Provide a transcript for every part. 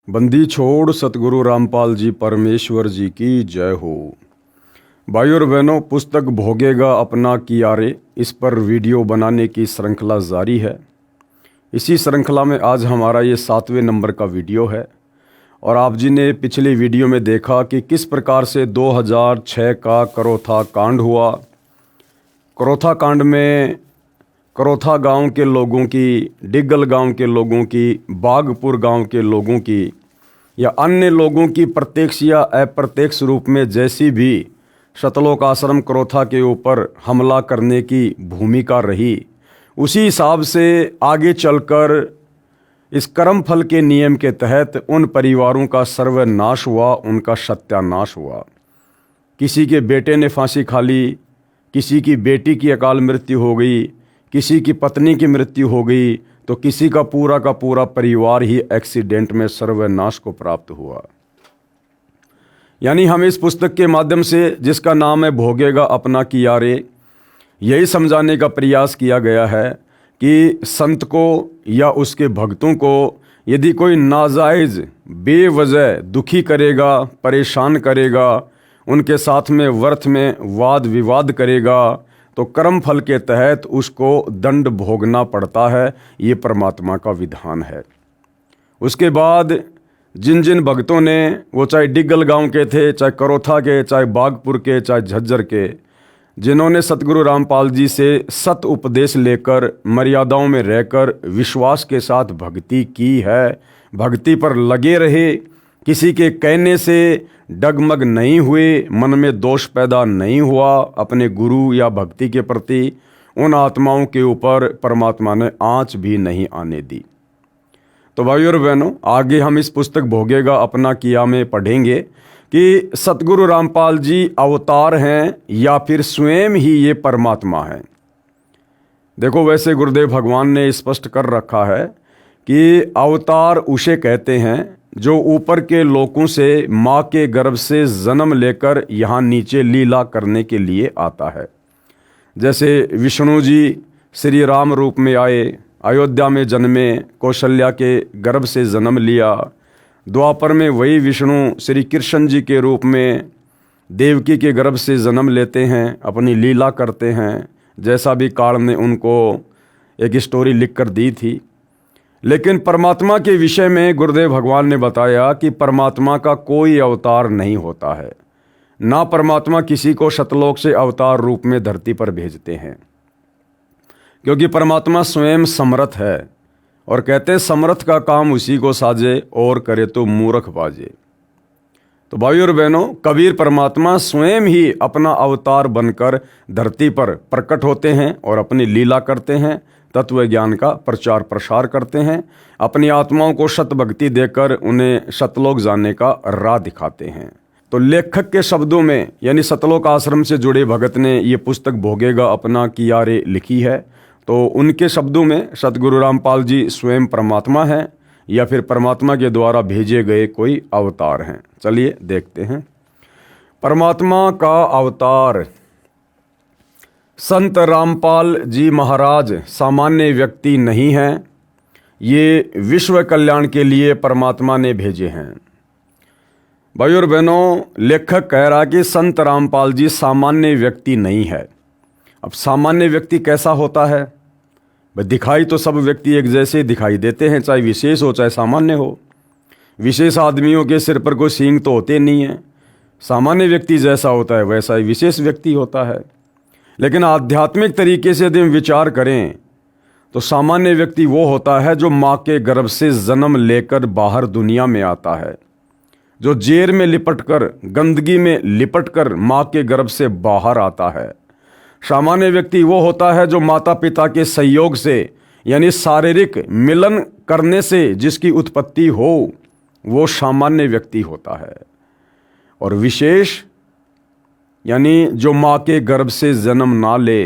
बंदी छोड़ सतगुरु रामपाल जी परमेश्वर जी की जय हो। भाइयों और बहनों, पुस्तक भोगेगा अपना कियारे, इस पर वीडियो बनाने की श्रृंखला जारी है। इसी श्रृंखला में आज हमारा ये 7वें नंबर का वीडियो है। और आप जी ने पिछली वीडियो में देखा कि किस प्रकार से 2006 का करोथा कांड हुआ। करोथा कांड में करोथा गांव के लोगों की, डिग्गल गांव के लोगों की, बागपुर गांव के लोगों की या अन्य लोगों की प्रत्यक्ष या अप्रत्यक्ष रूप में जैसी भी सतलोक आश्रम करोथा के ऊपर हमला करने की भूमिका रही, उसी हिसाब से आगे चलकर इस कर्म फल के नियम के तहत उन परिवारों का सर्वनाश हुआ, उनका सत्यानाश हुआ। किसी के बेटे ने फांसी खा ली, किसी की बेटी की अकाल मृत्यु हो गई, किसी की पत्नी की मृत्यु हो गई, तो किसी का पूरा परिवार ही एक्सीडेंट में सर्वनाश को प्राप्त हुआ। यानी हम इस पुस्तक के माध्यम से, जिसका नाम है भोगेगा अपना कियारे, यही समझाने का प्रयास किया गया है कि संत को या उसके भक्तों को यदि कोई नाजायज़ बेवजह दुखी करेगा, परेशान करेगा, उनके साथ में व्यर्थ में वाद विवाद करेगा, तो कर्म फल के तहत उसको दंड भोगना पड़ता है। ये परमात्मा का विधान है। उसके बाद जिन जिन भक्तों ने, वो चाहे डिग्गल गांव के थे, चाहे करोथा के, चाहे बागपुर के, चाहे झज्जर के, जिन्होंने सतगुरु रामपाल जी से सत उपदेश लेकर मर्यादाओं में रहकर विश्वास के साथ भक्ति की है, भक्ति पर लगे रहे, किसी के कहने से डगमग नहीं हुए, मन में दोष पैदा नहीं हुआ, अपने गुरु या भक्ति के प्रति उन आत्माओं के ऊपर परमात्मा ने आँच भी नहीं आने दी। तो भाइयों और बहनों, आगे हम इस पुस्तक भोगेगा अपना किया में पढ़ेंगे कि सतगुरु रामपाल जी अवतार हैं या फिर स्वयं ही ये परमात्मा हैं। देखो, वैसे गुरुदेव भगवान ने स्पष्ट कर रखा है कि अवतार उसे कहते हैं जो ऊपर के लोकों से माँ के गर्भ से जन्म लेकर यहाँ नीचे लीला करने के लिए आता है। जैसे विष्णु जी श्री राम रूप में आए, अयोध्या में जन्मे, कौशल्या के गर्भ से जन्म लिया। द्वापर में वही विष्णु श्री कृष्ण जी के रूप में देवकी के गर्भ से जन्म लेते हैं, अपनी लीला करते हैं, जैसा भी काल ने उनको एक स्टोरी लिख कर दी थी। लेकिन परमात्मा के विषय में गुरुदेव भगवान ने बताया कि परमात्मा का कोई अवतार नहीं होता है, ना परमात्मा किसी को सतलोक से अवतार रूप में धरती पर भेजते हैं, क्योंकि परमात्मा स्वयं समर्थ है। और कहते हैं समर्थ का काम उसी को साजे, और करे तो मूर्ख बाजे। तो भाइयों और बहनों, कबीर परमात्मा स्वयं ही अपना अवतार बनकर धरती पर प्रकट होते हैं और अपनी लीला करते हैं, तत्व ज्ञान का प्रचार प्रसार करते हैं, अपनी आत्माओं को सत भक्ति देकर उन्हें सतलोक जाने का राह दिखाते हैं। तो लेखक के शब्दों में, यानी सतलोक आश्रम से जुड़े भगत ने ये पुस्तक भोगेगा अपना कियारे लिखी है। तो उनके शब्दों में सतगुरु रामपाल जी स्वयं परमात्मा हैं या फिर परमात्मा के द्वारा भेजे गए कोई अवतार हैं। चलिए देखते हैं। परमात्मा का अवतार। संत रामपाल जी महाराज सामान्य व्यक्ति नहीं हैं, ये विश्व कल्याण के लिए परमात्मा ने भेजे हैं। भाइयों और बहनों, लेखक कह रहा कि संत रामपाल जी सामान्य व्यक्ति नहीं है। अब सामान्य व्यक्ति कैसा होता है? भाई, दिखाई तो सब व्यक्ति एक जैसे दिखाई देते हैं, चाहे विशेष हो चाहे सामान्य हो। विशेष आदमियों के सिर पर कोई सींग तो होते नहीं है। सामान्य व्यक्ति जैसा होता है वैसा ही विशेष व्यक्ति होता है। लेकिन आध्यात्मिक तरीके से यदि हम विचार करें तो सामान्य व्यक्ति वो होता है जो माँ के गर्भ से जन्म लेकर बाहर दुनिया में आता है, जो जेर में लिपटकर, गंदगी में लिपटकर माँ के गर्भ से बाहर आता है। सामान्य व्यक्ति वो होता है जो माता पिता के सहयोग से, यानी शारीरिक मिलन करने से जिसकी उत्पत्ति हो, वो सामान्य व्यक्ति होता है। और विशेष यानी जो माँ के गर्भ से जन्म ना ले,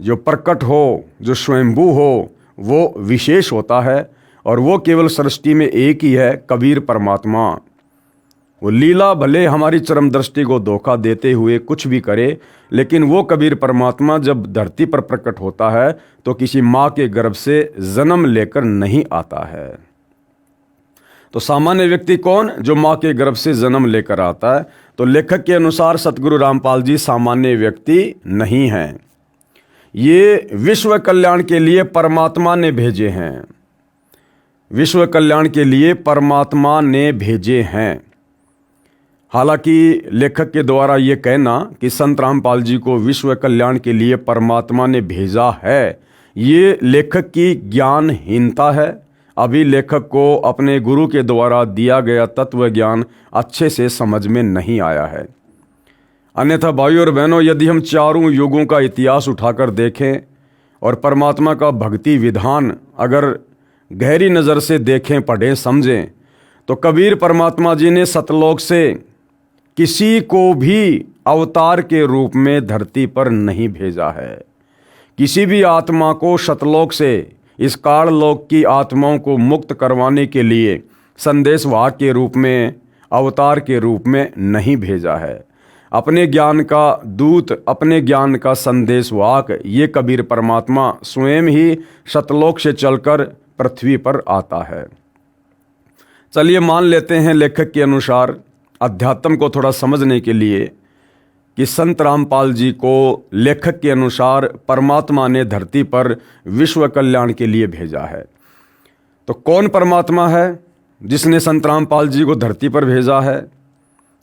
जो प्रकट हो, जो स्वयंभू हो, वो विशेष होता है। और वो केवल सृष्टि में एक ही है, कबीर परमात्मा। वो लीला भले हमारी चरम दृष्टि को धोखा देते हुए कुछ भी करे, लेकिन वो कबीर परमात्मा जब धरती पर प्रकट होता है तो किसी माँ के गर्भ से जन्म लेकर नहीं आता है। तो सामान्य व्यक्ति कौन? जो माँ के गर्भ से जन्म लेकर आता है। तो लेखक के अनुसार सतगुरु रामपाल जी सामान्य व्यक्ति नहीं हैं, ये विश्व कल्याण के लिए परमात्मा ने भेजे हैं, विश्व कल्याण के लिए परमात्मा ने भेजे हैं। हालांकि लेखक के द्वारा ये कहना कि संत रामपाल जी को विश्व कल्याण के लिए परमात्मा ने भेजा है, ये लेखक की ज्ञानहीनता है। अभी लेखक को अपने गुरु के द्वारा दिया गया तत्व ज्ञान अच्छे से समझ में नहीं आया है। अन्यथा भाइयों और बहनों, यदि हम चारों युगों का इतिहास उठाकर देखें और परमात्मा का भक्ति विधान अगर गहरी नज़र से देखें, पढ़ें, समझें, तो कबीर परमात्मा जी ने सतलोक से किसी को भी अवतार के रूप में धरती पर नहीं भेजा है। किसी भी आत्मा को सतलोक से इस काल लोक की आत्माओं को मुक्त करवाने के लिए संदेशवाहक के रूप में, अवतार के रूप में नहीं भेजा है। अपने ज्ञान का दूत, अपने ज्ञान का संदेशवाहक ये कबीर परमात्मा स्वयं ही सतलोक से चलकर पृथ्वी पर आता है। चलिए मान लेते हैं लेखक के अनुसार अध्यात्म को थोड़ा समझने के लिए कि संत रामपाल जी को लेखक के अनुसार परमात्मा ने धरती पर विश्व कल्याण के लिए भेजा है। तो कौन परमात्मा है जिसने संत रामपाल जी को धरती पर भेजा है?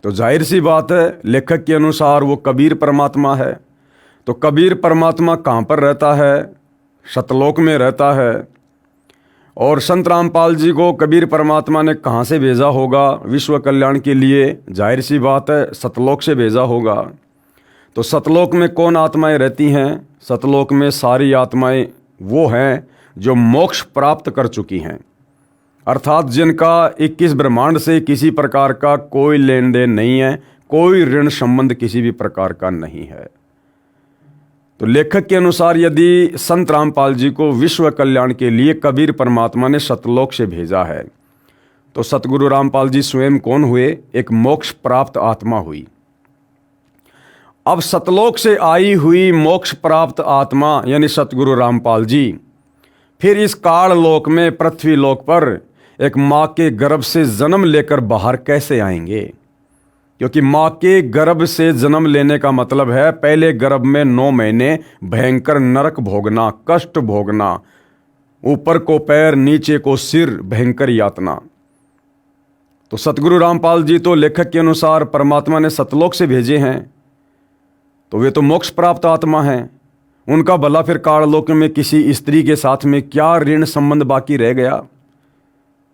तो जाहिर सी बात है, लेखक के अनुसार वो कबीर परमात्मा है। तो कबीर परमात्मा कहाँ पर रहता है? सतलोक में रहता है। और संत रामपाल जी को कबीर परमात्मा ने कहाँ से भेजा होगा विश्व कल्याण के लिए? जाहिर सी बात है, सतलोक से भेजा होगा। तो सतलोक में कौन आत्माएं रहती हैं? सतलोक में सारी आत्माएं वो हैं जो मोक्ष प्राप्त कर चुकी हैं, अर्थात जिनका 21 ब्रह्मांड से किसी प्रकार का कोई लेन देन नहीं है, कोई ऋण संबंध किसी भी प्रकार का नहीं है। तो लेखक के अनुसार यदि संत रामपाल जी को विश्व कल्याण के लिए कबीर परमात्मा ने सतलोक से भेजा है, तो सतगुरु रामपाल जी स्वयं कौन हुए? एक मोक्ष प्राप्त आत्मा हुई। अब सतलोक से आई हुई मोक्ष प्राप्त आत्मा यानी सतगुरु रामपाल जी फिर इस काल लोक में, पृथ्वी लोक पर एक माँ के गर्भ से जन्म लेकर बाहर कैसे आएंगे? क्योंकि माँ के गर्भ से जन्म लेने का मतलब है पहले गर्भ में 9 महीने भयंकर नरक भोगना, कष्ट भोगना, ऊपर को पैर नीचे को सिर, भयंकर यातना। तो सतगुरु रामपाल जी तो लेखक के अनुसार परमात्मा ने सतलोक से भेजे हैं, तो वे तो मोक्ष प्राप्त आत्मा हैं। उनका भला फिर काललोक में किसी स्त्री के साथ में क्या ऋण संबंध बाकी रह गया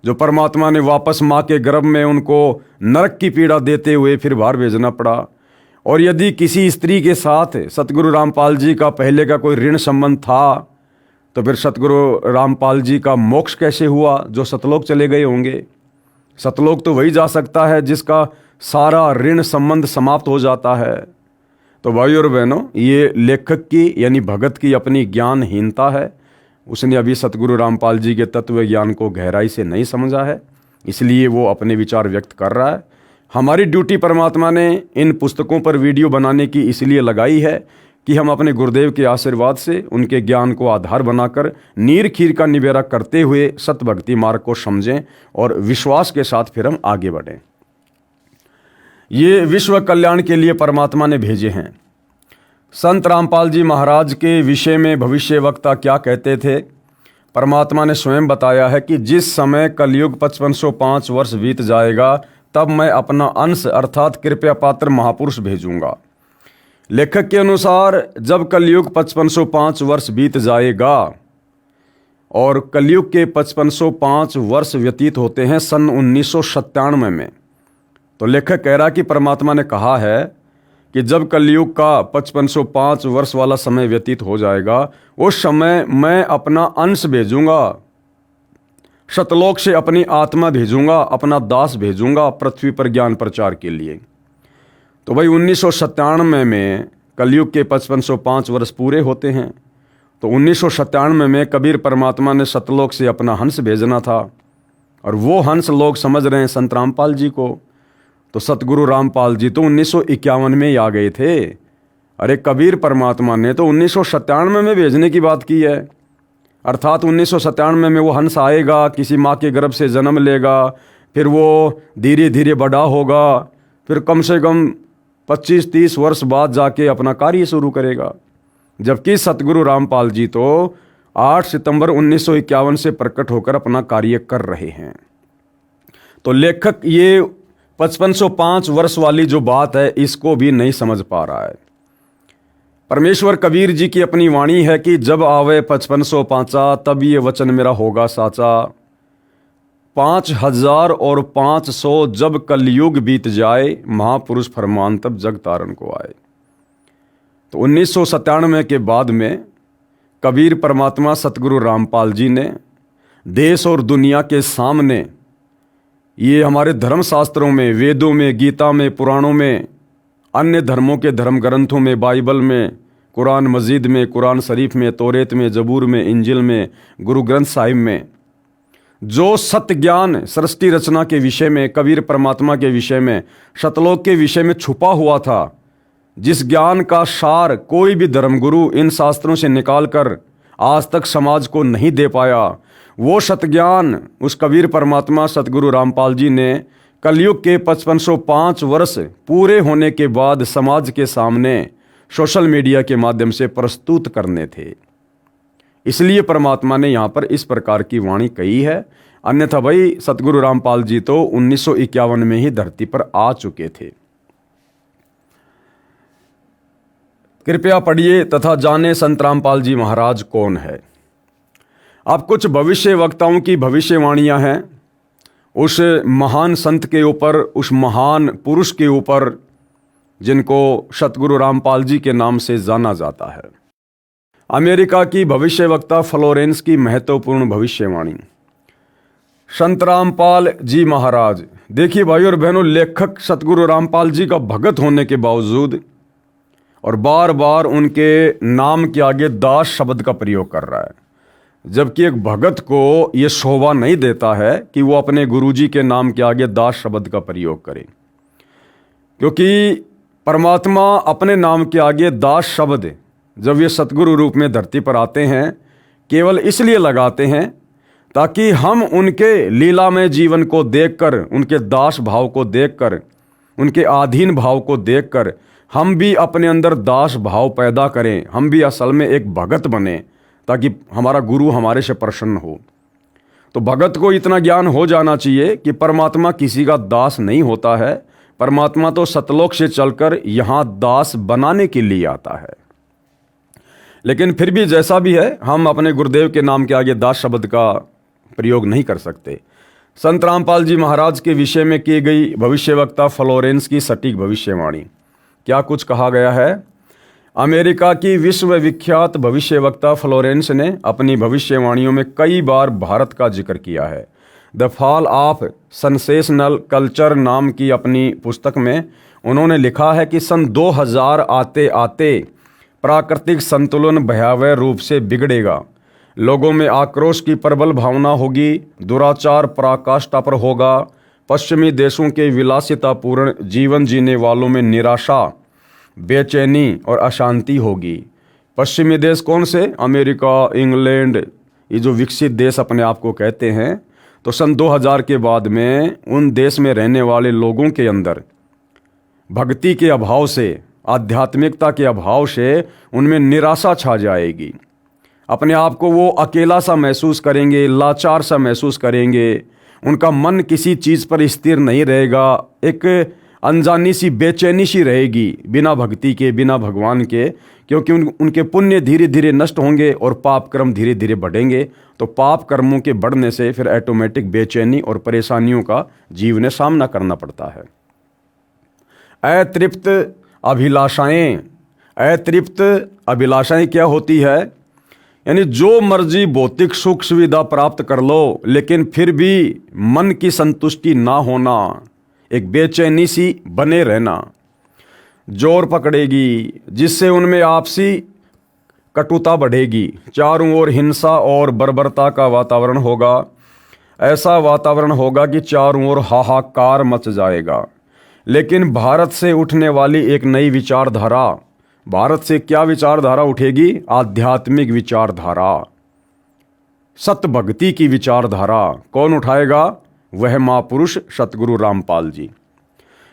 जो परमात्मा ने वापस माँ के गर्भ में उनको नरक की पीड़ा देते हुए फिर बाहर भेजना पड़ा? और यदि किसी स्त्री के साथ सतगुरु रामपाल जी का पहले का कोई ऋण संबंध था, तो फिर सतगुरु रामपाल जी का मोक्ष कैसे हुआ जो सतलोक चले गए होंगे? सतलोक तो वही जा सकता है जिसका सारा ऋण संबंध समाप्त हो जाता है। तो भाइयों और बहनों, ये लेखक की यानी भगत की अपनी ज्ञानहीनता है। उसने अभी सतगुरु रामपाल जी के तत्व ज्ञान को गहराई से नहीं समझा है, इसलिए वो अपने विचार व्यक्त कर रहा है। हमारी ड्यूटी परमात्मा ने इन पुस्तकों पर वीडियो बनाने की इसलिए लगाई है कि हम अपने गुरुदेव के आशीर्वाद से उनके ज्ञान को आधार बनाकर नीर खीर का निबेरा करते हुए सतभक्ति मार्ग को समझें और विश्वास के साथ फिर हम आगे बढ़ें। ये विश्व कल्याण के लिए परमात्मा ने भेजे हैं। संत रामपाल जी महाराज के विषय में भविष्य वक्ता क्या कहते थे? परमात्मा ने स्वयं बताया है कि जिस समय कलयुग 5505 वर्ष बीत जाएगा, तब मैं अपना अंश अर्थात कृपया पात्र महापुरुष भेजूंगा। लेखक के अनुसार जब कलयुग 5505 वर्ष बीत जाएगा, और कलयुग के 5505 वर्ष व्यतीत होते हैं सन 1997 में, तो लेखक कह रहा कि परमात्मा ने कहा है कि जब कलयुग का 5505 वर्ष वाला समय व्यतीत हो जाएगा, उस समय मैं अपना अंश भेजूंगा, सतलोक से अपनी आत्मा भेजूंगा, अपना दास भेजूंगा पृथ्वी पर ज्ञान प्रचार के लिए। तो भाई 1997 में कलयुग के 5505 वर्ष पूरे होते हैं, तो 1997 में कबीर परमात्मा ने सतलोक से अपना हंस भेजना था, और वो हंस लोग समझ रहे हैं संत रामपाल जी को। तो सतगुरु रामपाल जी तो 1951 में ही आ गए थे। अरे कबीर परमात्मा ने तो 1997 में भेजने की बात की है, अर्थात 1997 में वो हंस आएगा, किसी माँ के गर्भ से जन्म लेगा, फिर वो धीरे धीरे बड़ा होगा, फिर कम से कम 25-30 वर्ष बाद जाके अपना कार्य शुरू करेगा। जबकि सतगुरु रामपाल जी तो 8 सितंबर 1951 से प्रकट होकर अपना कार्य कर रहे हैं। तो लेखक ये 5505 वर्ष वाली जो बात है इसको भी नहीं समझ पा रहा है। परमेश्वर कबीर जी की अपनी वाणी है कि जब आवे 5505 तब ये वचन मेरा होगा साचा, 5500 जब कलयुग बीत जाए, महापुरुष फरमान तब जग तारन को आए। तो 1997 के बाद में कबीर परमात्मा सतगुरु रामपाल जी ने देश और दुनिया के सामने ये हमारे धर्मशास्त्रों में, वेदों में, गीता में, पुराणों में, अन्य धर्मों के धर्म ग्रंथों में, बाइबल में, कुरान मजीद में, कुरान शरीफ में, तौरेत में, जबूर में, इंजिल में, गुरु ग्रंथ साहिब में जो सत्य ज्ञान सृष्टि रचना के विषय में, कबीर परमात्मा के विषय में, शतलोक के विषय में छुपा हुआ था, जिस ज्ञान का सार कोई भी धर्मगुरु इन शास्त्रों से निकाल कर आज तक समाज को नहीं दे पाया, वो सतज्ञान उस कबीर परमात्मा सतगुरु रामपाल जी ने कलयुग के 5505 वर्ष पूरे होने के बाद समाज के सामने सोशल मीडिया के माध्यम से प्रस्तुत करने थे। इसलिए परमात्मा ने यहाँ पर इस प्रकार की वाणी कही है। अन्यथा भाई सतगुरु रामपाल जी तो 1951 में ही धरती पर आ चुके थे। कृपया पढ़िए तथा जाने संत रामपाल जी महाराज कौन है। अब कुछ भविष्य वक्ताओं की भविष्यवाणियां हैं उस महान संत के ऊपर, उस महान पुरुष के ऊपर जिनको सतगुरु रामपाल जी के नाम से जाना जाता है। अमेरिका की भविष्यवक्ता फ्लोरेंस की महत्वपूर्ण भविष्यवाणी। संत रामपाल जी महाराज, देखिए भाई और बहनों, लेखक सतगुरु रामपाल जी का भगत होने के बावजूद और बार बार उनके नाम के आगे दास शब्द का प्रयोग कर रहा है, जबकि एक भगत को ये शोभा नहीं देता है कि वो अपने गुरुजी के नाम के आगे दास शब्द का प्रयोग करे, क्योंकि परमात्मा अपने नाम के आगे दास शब्द जब ये सतगुरु रूप में धरती पर आते हैं केवल इसलिए लगाते हैं ताकि हम उनके लीलामय जीवन को देखकर, उनके दास भाव को देखकर, उनके अधीन भाव को देखकर हम भी अपने अंदर दास भाव पैदा करें, हम भी असल में एक भगत बने, ताकि हमारा गुरु हमारे से प्रसन्न हो। तो भगत को इतना ज्ञान हो जाना चाहिए कि परमात्मा किसी का दास नहीं होता है, परमात्मा तो सतलोक से चलकर यहाँ दास बनाने के लिए आता है। लेकिन फिर भी जैसा भी है, हम अपने गुरुदेव के नाम के आगे दास शब्द का प्रयोग नहीं कर सकते। संत रामपाल जी महाराज के विषय में की गई भविष्यवक्ता फ्लोरेंस की सटीक भविष्यवाणी। क्या कुछ कहा गया है। अमेरिका की विश्वविख्यात भविष्यवक्ता फ्लोरेंस ने अपनी भविष्यवाणियों में कई बार भारत का जिक्र किया है। The fall of sensational culture नाम की अपनी पुस्तक में उन्होंने लिखा है कि सन 2000 आते आते प्राकृतिक संतुलन भयावह रूप से बिगड़ेगा, लोगों में आक्रोश की प्रबल भावना होगी, दुराचार पराकाष्ठा पर होगा, पश्चिमी देशों के विलासितापूर्ण जीवन जीने वालों में निराशा, बेचैनी और अशांति होगी। पश्चिमी देश कौन से? अमेरिका, इंग्लैंड, ये जो विकसित देश अपने आप को कहते हैं। तो सन 2000 के बाद में उन देश में रहने वाले लोगों के अंदर भक्ति के अभाव से, आध्यात्मिकता के अभाव से उनमें निराशा छा जाएगी। अपने आप को वो अकेला सा महसूस करेंगे, लाचार सा महसूस करेंगे, उनका मन किसी चीज़ पर स्थिर नहीं रहेगा, एक अनजानी सी बेचैनी सी रहेगी बिना भक्ति के, बिना भगवान के, क्योंकि उनके पुण्य धीरे धीरे नष्ट होंगे और पाप कर्म धीरे धीरे बढ़ेंगे। तो पाप कर्मों के बढ़ने से फिर ऑटोमेटिक बेचैनी और परेशानियों का जीव ने सामना करना पड़ता है। अतृप्त अभिलाषाएं, अतृप्त अभिलाषाएं क्या होती है? यानी जो मर्जी भौतिक सुख सुविधा प्राप्त कर लो, लेकिन फिर भी मन की संतुष्टि ना होना, एक बेचैनी सी बने रहना, जोर पकड़ेगी, जिससे उनमें आपसी कटुता बढ़ेगी, चारों ओर हिंसा और बर्बरता का वातावरण होगा। ऐसा वातावरण होगा कि चारों ओर हाहाकार मच जाएगा। लेकिन भारत से उठने वाली एक नई विचारधारा, भारत से क्या विचारधारा उठेगी? आध्यात्मिक विचारधारा, सत्य भक्ति की विचारधारा। कौन उठाएगा? वह महापुरुष सतगुरु रामपाल जी।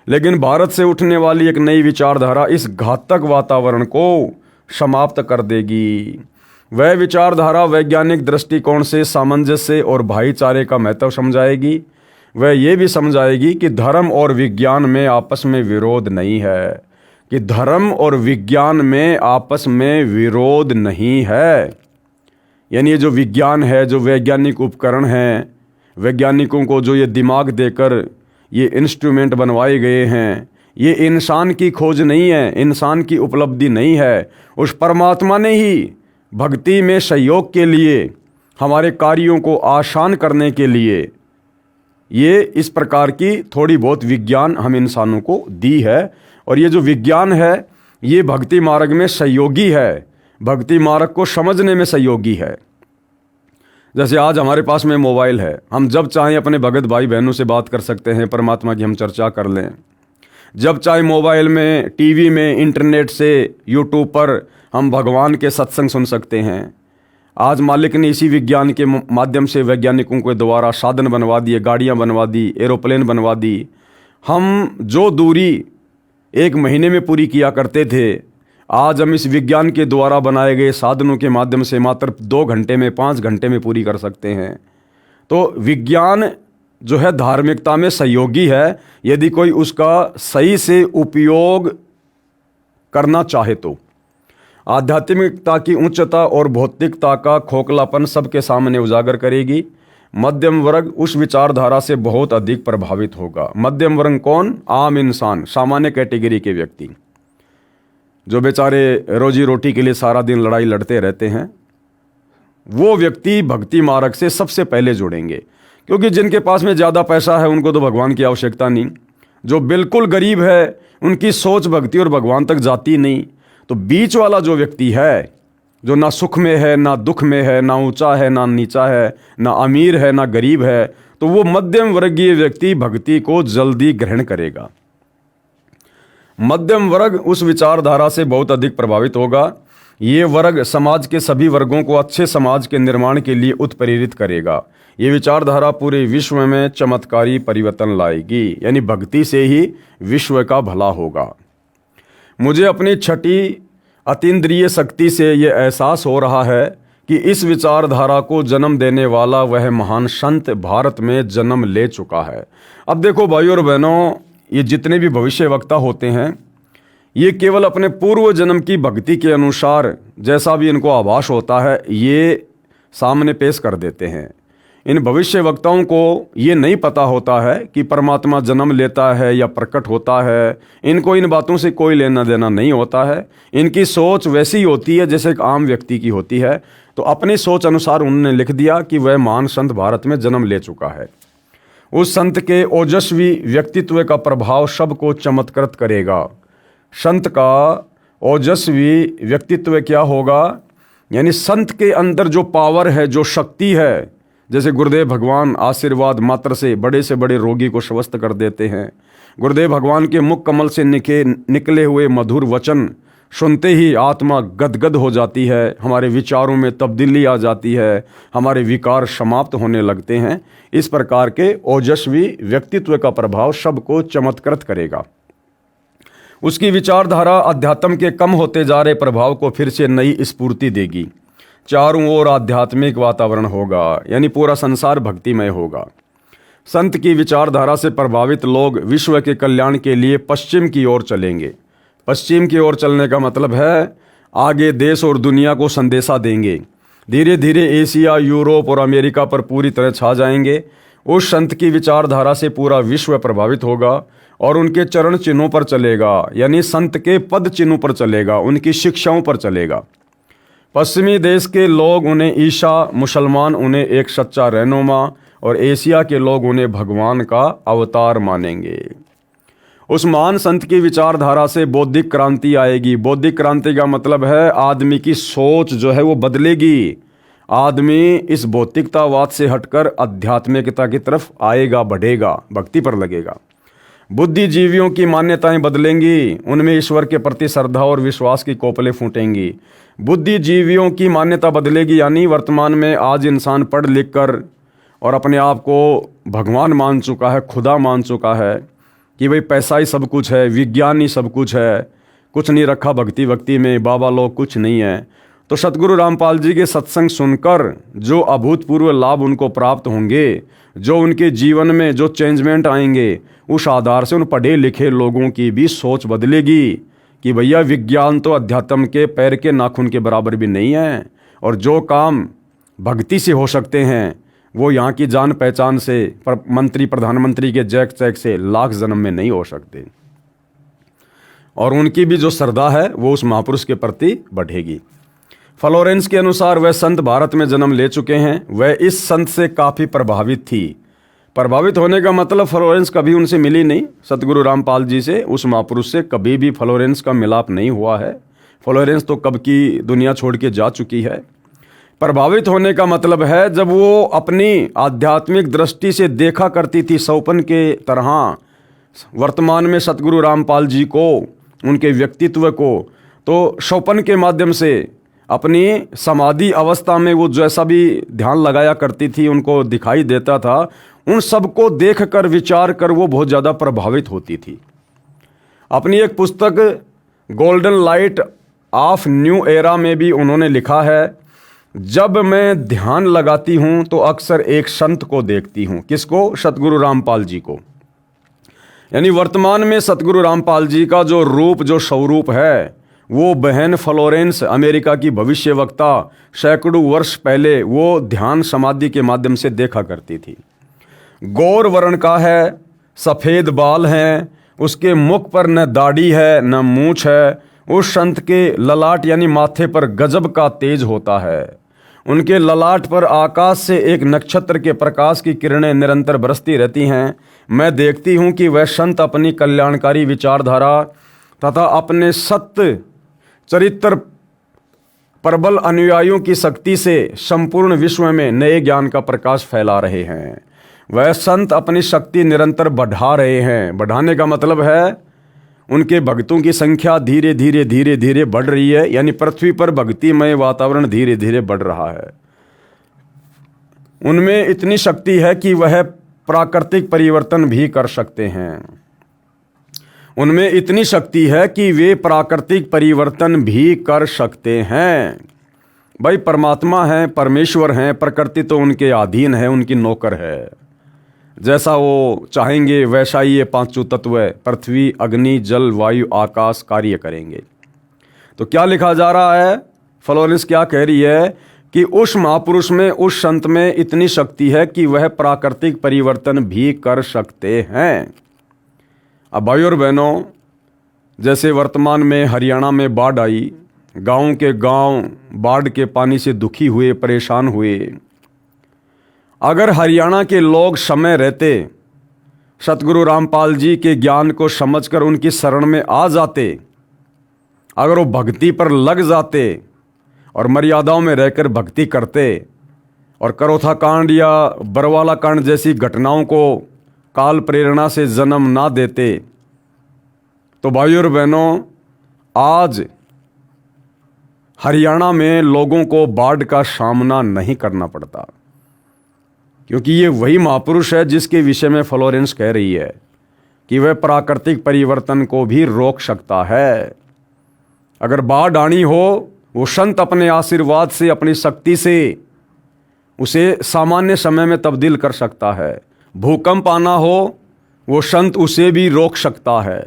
लेकिन भारत से उठने वाली एक नई विचारधारा इस घातक वातावरण को समाप्त कर देगी। वह विचारधारा वैज्ञानिक दृष्टिकोण से सामंजस्य और भाईचारे का महत्व समझाएगी। वह ये भी समझाएगी कि धर्म और विज्ञान में आपस में विरोध नहीं है, कि धर्म और विज्ञान में आपस में विरोध नहीं है। यानी ये जो विज्ञान है, जो वैज्ञानिक उपकरण हैं, वैज्ञानिकों को जो ये दिमाग देकर ये इंस्ट्रूमेंट बनवाए गए हैं, ये इंसान की खोज नहीं है, इंसान की उपलब्धि नहीं है। उस परमात्मा ने ही भक्ति में सहयोग के लिए, हमारे कार्यों को आसान करने के लिए ये इस प्रकार की थोड़ी बहुत विज्ञान हम इंसानों को दी है। और ये जो विज्ञान है ये भक्ति मार्ग में सहयोगी है, भक्ति मार्ग को समझने में सहयोगी है। जैसे आज हमारे पास में मोबाइल है, हम जब चाहें अपने भगत भाई बहनों से बात कर सकते हैं, परमात्मा की हम चर्चा कर लें। जब चाहे मोबाइल में, टीवी में, इंटरनेट से, यूट्यूब पर हम भगवान के सत्संग सुन सकते हैं। आज मालिक ने इसी विज्ञान के माध्यम से वैज्ञानिकों के द्वारा साधन बनवा दिए, गाड़ियाँ बनवा दी, एरोप्लेन बनवा दी। हम जो दूरी एक महीने में पूरी किया करते थे, आज हम इस विज्ञान के द्वारा बनाए गए साधनों के माध्यम से मात्र 2 घंटे में, 5 घंटे में पूरी कर सकते हैं। तो विज्ञान जो है धार्मिकता में सहयोगी है, यदि कोई उसका सही से उपयोग करना चाहे तो। आध्यात्मिकता की उच्चता और भौतिकता का खोखलापन सबके सामने उजागर करेगी। मध्यम वर्ग उस विचारधारा से बहुत अधिक प्रभावित होगा। मध्यम वर्ग कौन? आम इंसान, सामान्य कैटेगरी के व्यक्ति, जो बेचारे रोजी रोटी के लिए सारा दिन लड़ाई लड़ते रहते हैं। वो व्यक्ति भक्ति मार्ग से सबसे पहले जुड़ेंगे, क्योंकि जिनके पास में ज़्यादा पैसा है उनको तो भगवान की आवश्यकता नहीं। जो बिल्कुल गरीब है उनकी सोच भक्ति और भगवान तक जाती नहीं। तो बीच वाला जो व्यक्ति है, जो ना सुख में है, ना दुख में है, ना ऊंचा है, ना नीचा है, ना अमीर है, ना गरीब है, तो वो मध्यम वर्गीय व्यक्ति भक्ति को जल्दी ग्रहण करेगा। मध्यम वर्ग उस विचारधारा से बहुत अधिक प्रभावित होगा। ये वर्ग समाज के सभी वर्गों को अच्छे समाज के निर्माण के लिए उत्प्रेरित करेगा। ये विचारधारा पूरे विश्व में चमत्कारी परिवर्तन लाएगी, यानी भक्ति से ही विश्व का भला होगा। मुझे अपनी छठी अतीन्द्रिय शक्ति से ये एहसास हो रहा है कि इस विचारधारा को जन्म देने वाला वह महान संत भारत में जन्म ले चुका है। अब देखो भाइयों और बहनों, ये जितने भी भविष्य वक्ता होते हैं ये केवल अपने पूर्व जन्म की भक्ति के अनुसार जैसा भी इनको आभास होता है ये सामने पेश कर देते हैं। इन भविष्य वक्ताओं को ये नहीं पता होता है कि परमात्मा जन्म लेता है या प्रकट होता है। इनको इन बातों से कोई लेना देना नहीं होता है। इनकी सोच वैसी होती है जैसे एक आम व्यक्ति की होती है। तो अपनी सोच अनुसार उन्होंने लिख दिया कि वह महान संत भारत में जन्म ले चुका है। उस संत के ओजस्वी व्यक्तित्व का प्रभाव सबको चमत्कृत करेगा। संत का ओजस्वी व्यक्तित्व क्या होगा? यानी संत के अंदर जो पावर है, जो शक्ति है, जैसे गुरुदेव भगवान आशीर्वाद मात्र से बड़े रोगी को स्वस्थ कर देते हैं। गुरुदेव भगवान के मुख कमल से निकले हुए मधुर वचन सुनते ही आत्मा गदगद हो जाती है, हमारे विचारों में तब्दीली आ जाती है, हमारे विकार समाप्त होने लगते हैं। इस प्रकार के ओजस्वी व्यक्तित्व का प्रभाव सबको चमत्कृत करेगा। उसकी विचारधारा अध्यात्म के कम होते जा रहे प्रभाव को फिर से नई स्फूर्ति देगी। चारों ओर आध्यात्मिक वातावरण होगा, यानी पूरा संसार भक्तिमय होगा। संत की विचारधारा से प्रभावित लोग विश्व के कल्याण के लिए पश्चिम की ओर चलेंगे। पश्चिम की ओर चलने का मतलब है आगे देश और दुनिया को संदेशा देंगे। धीरे धीरे एशिया, यूरोप और अमेरिका पर पूरी तरह छा जाएंगे। उस संत की विचारधारा से पूरा विश्व प्रभावित होगा और उनके चरण चिन्हों पर चलेगा, यानी संत के पद चिन्हों पर चलेगा, उनकी शिक्षाओं पर चलेगा। पश्चिमी देश के लोग उन्हें ईसा, मुसलमान उन्हें एक सच्चा रहनुमा और एशिया के लोग उन्हें भगवान का अवतार मानेंगे। उस महान संत की विचारधारा से बौद्धिक क्रांति आएगी। बौद्धिक क्रांति का मतलब है आदमी की सोच जो है वो बदलेगी। आदमी इस भौतिकतावाद से हटकर आध्यात्मिकता की तरफ आएगा, बढ़ेगा, भक्ति पर लगेगा। बुद्धिजीवियों की मान्यताएं बदलेंगी, उनमें ईश्वर के प्रति श्रद्धा और विश्वास की कोपलें फूटेंगी। बुद्धिजीवियों की मान्यता बदलेगी, यानी वर्तमान में आज इंसान पढ़ लिख कर और अपने आप को भगवान मान चुका है, खुदा मान चुका है कि भाई पैसा ही सब कुछ है, विज्ञान ही सब कुछ है, कुछ नहीं रखा भक्ति वक्ति में, बाबा लोग कुछ नहीं है, तो सतगुरु रामपाल जी के सत्संग सुनकर जो अभूतपूर्व लाभ उनको प्राप्त होंगे, जो उनके जीवन में जो चेंजमेंट आएंगे, उस आधार से उन पढ़े लिखे लोगों की भी सोच बदलेगी कि भैया विज्ञान तो अध्यात्म के पैर के नाखून के बराबर भी नहीं है, और जो काम भक्ति से हो सकते हैं वो यहाँ की जान पहचान से, मंत्री प्रधानमंत्री के जैक चैक से लाख जन्म में नहीं हो सकते। और उनकी भी जो श्रद्धा है वो उस महापुरुष के प्रति बढ़ेगी। फ्लोरेंस के अनुसार वह संत भारत में जन्म ले चुके हैं। वह इस संत से काफ़ी प्रभावित थी। प्रभावित होने का मतलब फ्लोरेंस कभी उनसे मिली नहीं, सतगुरु रामपाल जी से, उस महापुरुष से कभी भी फ्लोरेंस का मिलाप नहीं हुआ है। फ्लोरेंस तो कब की दुनिया छोड़ के जा चुकी है। प्रभावित होने का मतलब है जब वो अपनी आध्यात्मिक दृष्टि से देखा करती थी सौपन के तरह वर्तमान में सतगुरु रामपाल जी को, उनके व्यक्तित्व को, तो सौपन के माध्यम से अपनी समाधि अवस्था में वो जैसा भी ध्यान लगाया करती थी, उनको दिखाई देता था, उन सबको देखकर विचार कर वो बहुत ज़्यादा प्रभावित होती थी। अपनी एक पुस्तक golden light of new era में भी उन्होंने लिखा है, जब मैं ध्यान लगाती हूँ तो अक्सर एक संत को देखती हूँ। किसको? सतगुरु रामपाल जी को। यानी वर्तमान में सतगुरु रामपाल जी का जो रूप, जो स्वरूप है, वो बहन फ्लोरेंस, अमेरिका की भविष्यवक्ता, सैकड़ों वर्ष पहले वो ध्यान समाधि के माध्यम से देखा करती थी। गौर वर्ण का है, सफ़ेद बाल हैं, उसके मुख पर न दाढ़ी है न मूछ है। उस संत के ललाट यानी माथे पर गजब का तेज होता है। उनके ललाट पर आकाश से एक नक्षत्र के प्रकाश की किरणें निरंतर बरसती रहती हैं। मैं देखती हूँ कि वह संत अपनी कल्याणकारी विचारधारा तथा अपने सत्य चरित्र प्रबल अनुयायियों की शक्ति से संपूर्ण विश्व में नए ज्ञान का प्रकाश फैला रहे हैं। वह संत अपनी शक्ति निरंतर बढ़ा रहे हैं। बढ़ाने का मतलब है उनके भक्तों की संख्या धीरे धीरे धीरे धीरे बढ़ रही है, यानी पृथ्वी पर भक्तिमय वातावरण धीरे धीरे बढ़ रहा है। उनमें इतनी शक्ति है कि वह प्राकृतिक परिवर्तन भी कर सकते हैं। उनमें इतनी शक्ति है कि वे प्राकृतिक परिवर्तन भी कर सकते हैं। भाई परमात्मा हैं, परमेश्वर हैं, प्रकृति तो उनके अधीन है, उनकी नौकर है। जैसा वो चाहेंगे वैसा ही ये पांचों तत्व पृथ्वी, अग्नि, जल, वायु, आकाश कार्य करेंगे। तो क्या लिखा जा रहा है? फ्लोरेंस क्या कह रही है कि उस महापुरुष में, उस संत में इतनी शक्ति है कि वह प्राकृतिक परिवर्तन भी कर सकते हैं। अब भाई और बहनों, जैसे वर्तमान में हरियाणा में बाढ़ आई, गांव के गांव बाढ़ के पानी से दुखी हुए, परेशान हुए। अगर हरियाणा के लोग समय रहते सतगुरु रामपाल जी के ज्ञान को समझकर उनकी शरण में आ जाते, अगर वो भक्ति पर लग जाते और मर्यादाओं में रहकर भक्ति करते और करोथा कांड या बरवाला कांड जैसी घटनाओं को काल प्रेरणा से जन्म ना देते, तो भाइयों और बहनों, आज हरियाणा में लोगों को बाढ़ का सामना नहीं करना पड़ता। क्योंकि ये वही महापुरुष है जिसके विषय में फ्लोरेंस कह रही है कि वह प्राकृतिक परिवर्तन को भी रोक सकता है। अगर बाढ़ आनी हो, वो संत अपने आशीर्वाद से, अपनी शक्ति से उसे सामान्य समय में तब्दील कर सकता है। भूकंप आना हो, वो संत उसे भी रोक सकता है।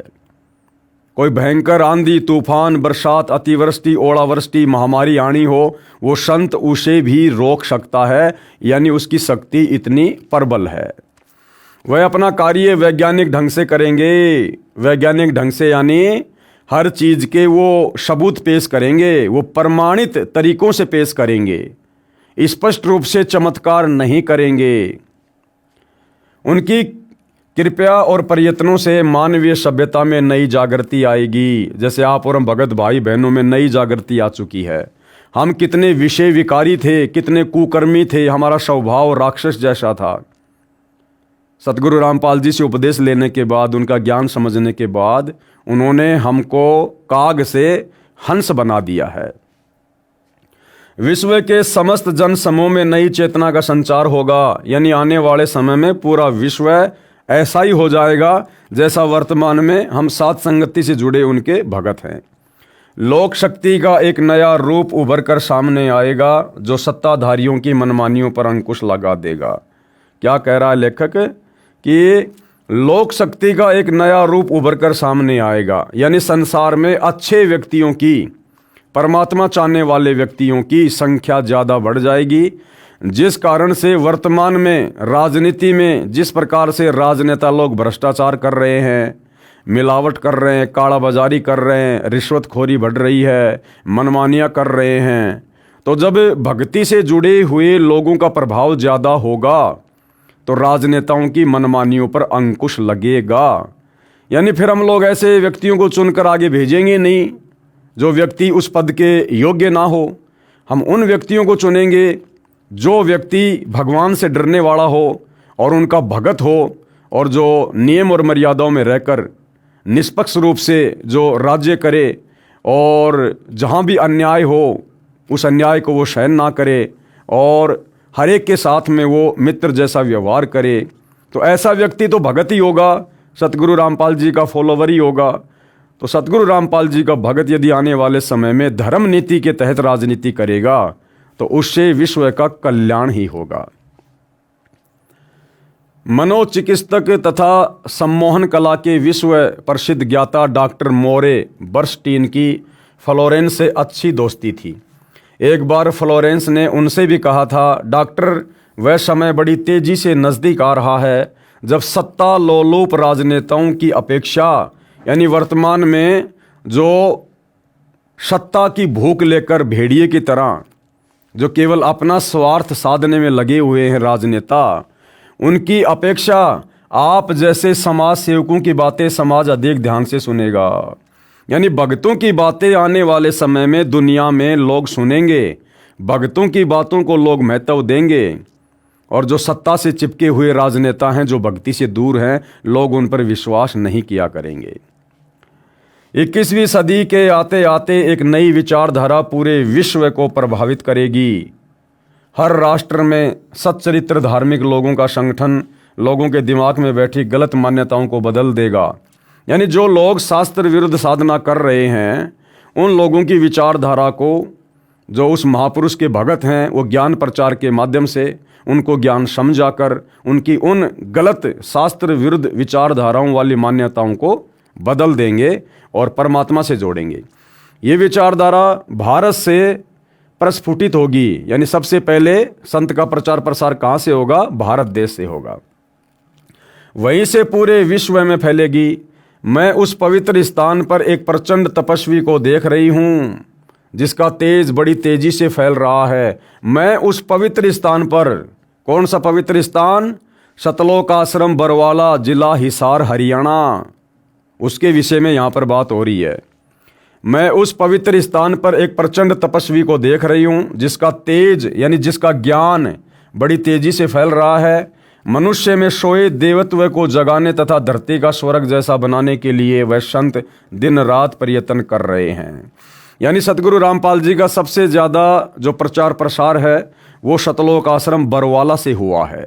कोई भयंकर आंधी, तूफान, बरसात, अतिवृष्टि, ओलावृष्टि, महामारी आनी हो, वो संत उसे भी रोक सकता है। यानी उसकी शक्ति इतनी प्रबल है। वह अपना कार्य वैज्ञानिक ढंग से करेंगे। वैज्ञानिक ढंग से यानी हर चीज़ के वो सबूत पेश करेंगे, वो प्रमाणित तरीकों से पेश करेंगे, स्पष्ट रूप से चमत्कार नहीं करेंगे। उनकी कृपया और प्रयत्नों से मानवीय सभ्यता में नई जागृति आएगी। जैसे आप और हम भगत भाई बहनों में नई जागृति आ चुकी है। हम कितने विषय विकारी थे, कितने कुकर्मी थे, हमारा स्वभाव राक्षस जैसा था। सतगुरु रामपाल जी से उपदेश लेने के बाद, उनका ज्ञान समझने के बाद, उन्होंने हमको काग से हंस बना दिया है। विश्व के समस्त जन समूह में नई चेतना का संचार होगा, यानी आने वाले समय में पूरा विश्व ऐसा ही हो जाएगा जैसा वर्तमान में हम साथ संगति से जुड़े उनके भगत हैं। लोक शक्ति का एक नया रूप उभर कर सामने आएगा जो सत्ताधारियों की मनमानियों पर अंकुश लगा देगा। क्या कह रहा है लेखक कि लोक शक्ति का एक नया रूप उभर कर सामने आएगा, यानी संसार में अच्छे व्यक्तियों की, परमात्मा चाहने वाले व्यक्तियों की संख्या ज़्यादा बढ़ जाएगी, जिस कारण से वर्तमान में राजनीति में जिस प्रकार से राजनेता लोग भ्रष्टाचार कर रहे हैं, मिलावट कर रहे हैं, कालाबाजारी कर रहे हैं, रिश्वतखोरी बढ़ रही है, मनमानियाँ कर रहे हैं, तो जब भक्ति से जुड़े हुए लोगों का प्रभाव ज़्यादा होगा तो राजनेताओं की मनमानियों पर अंकुश लगेगा। यानी फिर हम लोग ऐसे व्यक्तियों को चुनकर आगे भेजेंगे नहीं जो व्यक्ति उस पद के योग्य ना हो। हम उन व्यक्तियों को चुनेंगे जो व्यक्ति भगवान से डरने वाला हो और उनका भगत हो, और जो नियम और मर्यादाओं में रहकर निष्पक्ष रूप से जो राज्य करे और जहाँ भी अन्याय हो उस अन्याय को वो सहन ना करे और हर एक के साथ में वो मित्र जैसा व्यवहार करे। तो ऐसा व्यक्ति तो भगत ही होगा, सतगुरु रामपाल जी का फॉलोवर ही होगा। तो सतगुरु रामपाल जी का भगत यदि आने वाले समय में धर्म नीति के तहत राजनीति करेगा तो उससे विश्व का कल्याण ही होगा। मनोचिकित्सक तथा सम्मोहन कला के विश्व प्रसिद्ध ज्ञाता डॉक्टर मोरे बर्स्टीन की फ्लोरेंस से अच्छी दोस्ती थी। एक बार फ्लोरेंस ने उनसे भी कहा था, डॉक्टर, वह समय बड़ी तेजी से नज़दीक आ रहा है जब सत्ता लोलुप राजनेताओं की अपेक्षा, यानी वर्तमान में जो सत्ता की भूख लेकर भेड़िए की तरह जो केवल अपना स्वार्थ साधने में लगे हुए हैं राजनेता, उनकी अपेक्षा आप जैसे समाज सेवकों की बातें समाज अधिक ध्यान से सुनेगा। यानी भक्तों की बातें आने वाले समय में दुनिया में लोग सुनेंगे, भक्तों की बातों को लोग महत्व देंगे, और जो सत्ता से चिपके हुए राजनेता हैं, जो भक्ति से दूर हैं, लोग उन पर विश्वास नहीं किया करेंगे। 21वीं सदी के आते आते एक नई विचारधारा पूरे विश्व को प्रभावित करेगी। हर राष्ट्र में सच्चरित्र धार्मिक लोगों का संगठन लोगों के दिमाग में बैठी गलत मान्यताओं को बदल देगा। यानी जो लोग शास्त्र विरुद्ध साधना कर रहे हैं, उन लोगों की विचारधारा को, जो उस महापुरुष के भगत हैं, वो ज्ञान प्रचार के माध्यम से उनको ज्ञान समझाकर उनकी उन गलत शास्त्र विरुद्ध विचारधाराओं वाली मान्यताओं को बदल देंगे और परमात्मा से जोड़ेंगे। ये विचारधारा भारत से प्रस्फुटित होगी। यानी सबसे पहले संत का प्रचार प्रसार कहाँ से होगा? भारत देश से होगा, वहीं से पूरे विश्व में फैलेगी। मैं उस पवित्र स्थान पर एक प्रचंड तपस्वी को देख रही हूँ जिसका तेज बड़ी तेजी से फैल रहा है। मैं उस पवित्र स्थान पर, कौन सा पवित्र स्थान? सतलोक आश्रम बरवाला, जिला हिसार, हरियाणा, उसके विषय में यहाँ पर बात हो रही है। मैं उस पवित्र स्थान पर एक प्रचंड तपस्वी को देख रही हूँ जिसका तेज, यानी जिसका ज्ञान बड़ी तेजी से फैल रहा है। मनुष्य में सोए देवत्व को जगाने तथा धरती का स्वर्ग जैसा बनाने के लिए वह संत दिन रात प्रयत्न कर रहे हैं। यानी सतगुरु रामपाल जी का सबसे ज़्यादा जो प्रचार प्रसार है वो सतलोक आश्रम बरवाला से हुआ है।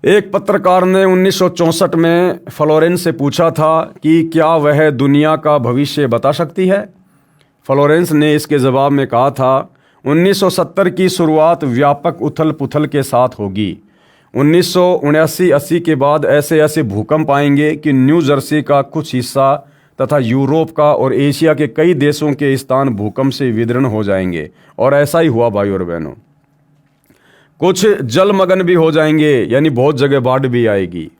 एक पत्रकार ने 1964 में फ्लोरेंस से पूछा था कि क्या वह दुनिया का भविष्य बता सकती है। फ्लोरेंस ने इसके जवाब में कहा था, 1970 की शुरुआत व्यापक उथल पुथल के साथ होगी। 1979-80 के बाद ऐसे ऐसे भूकंप आएंगे कि न्यू जर्सी का कुछ हिस्सा तथा यूरोप का और एशिया के कई देशों के स्थान भूकंप से विदीर्ण हो जाएंगे। और ऐसा ही हुआ भाई और बहनों। कुछ जलमग्न भी हो जाएंगे, यानी बहुत जगह बाढ़ भी आएगी।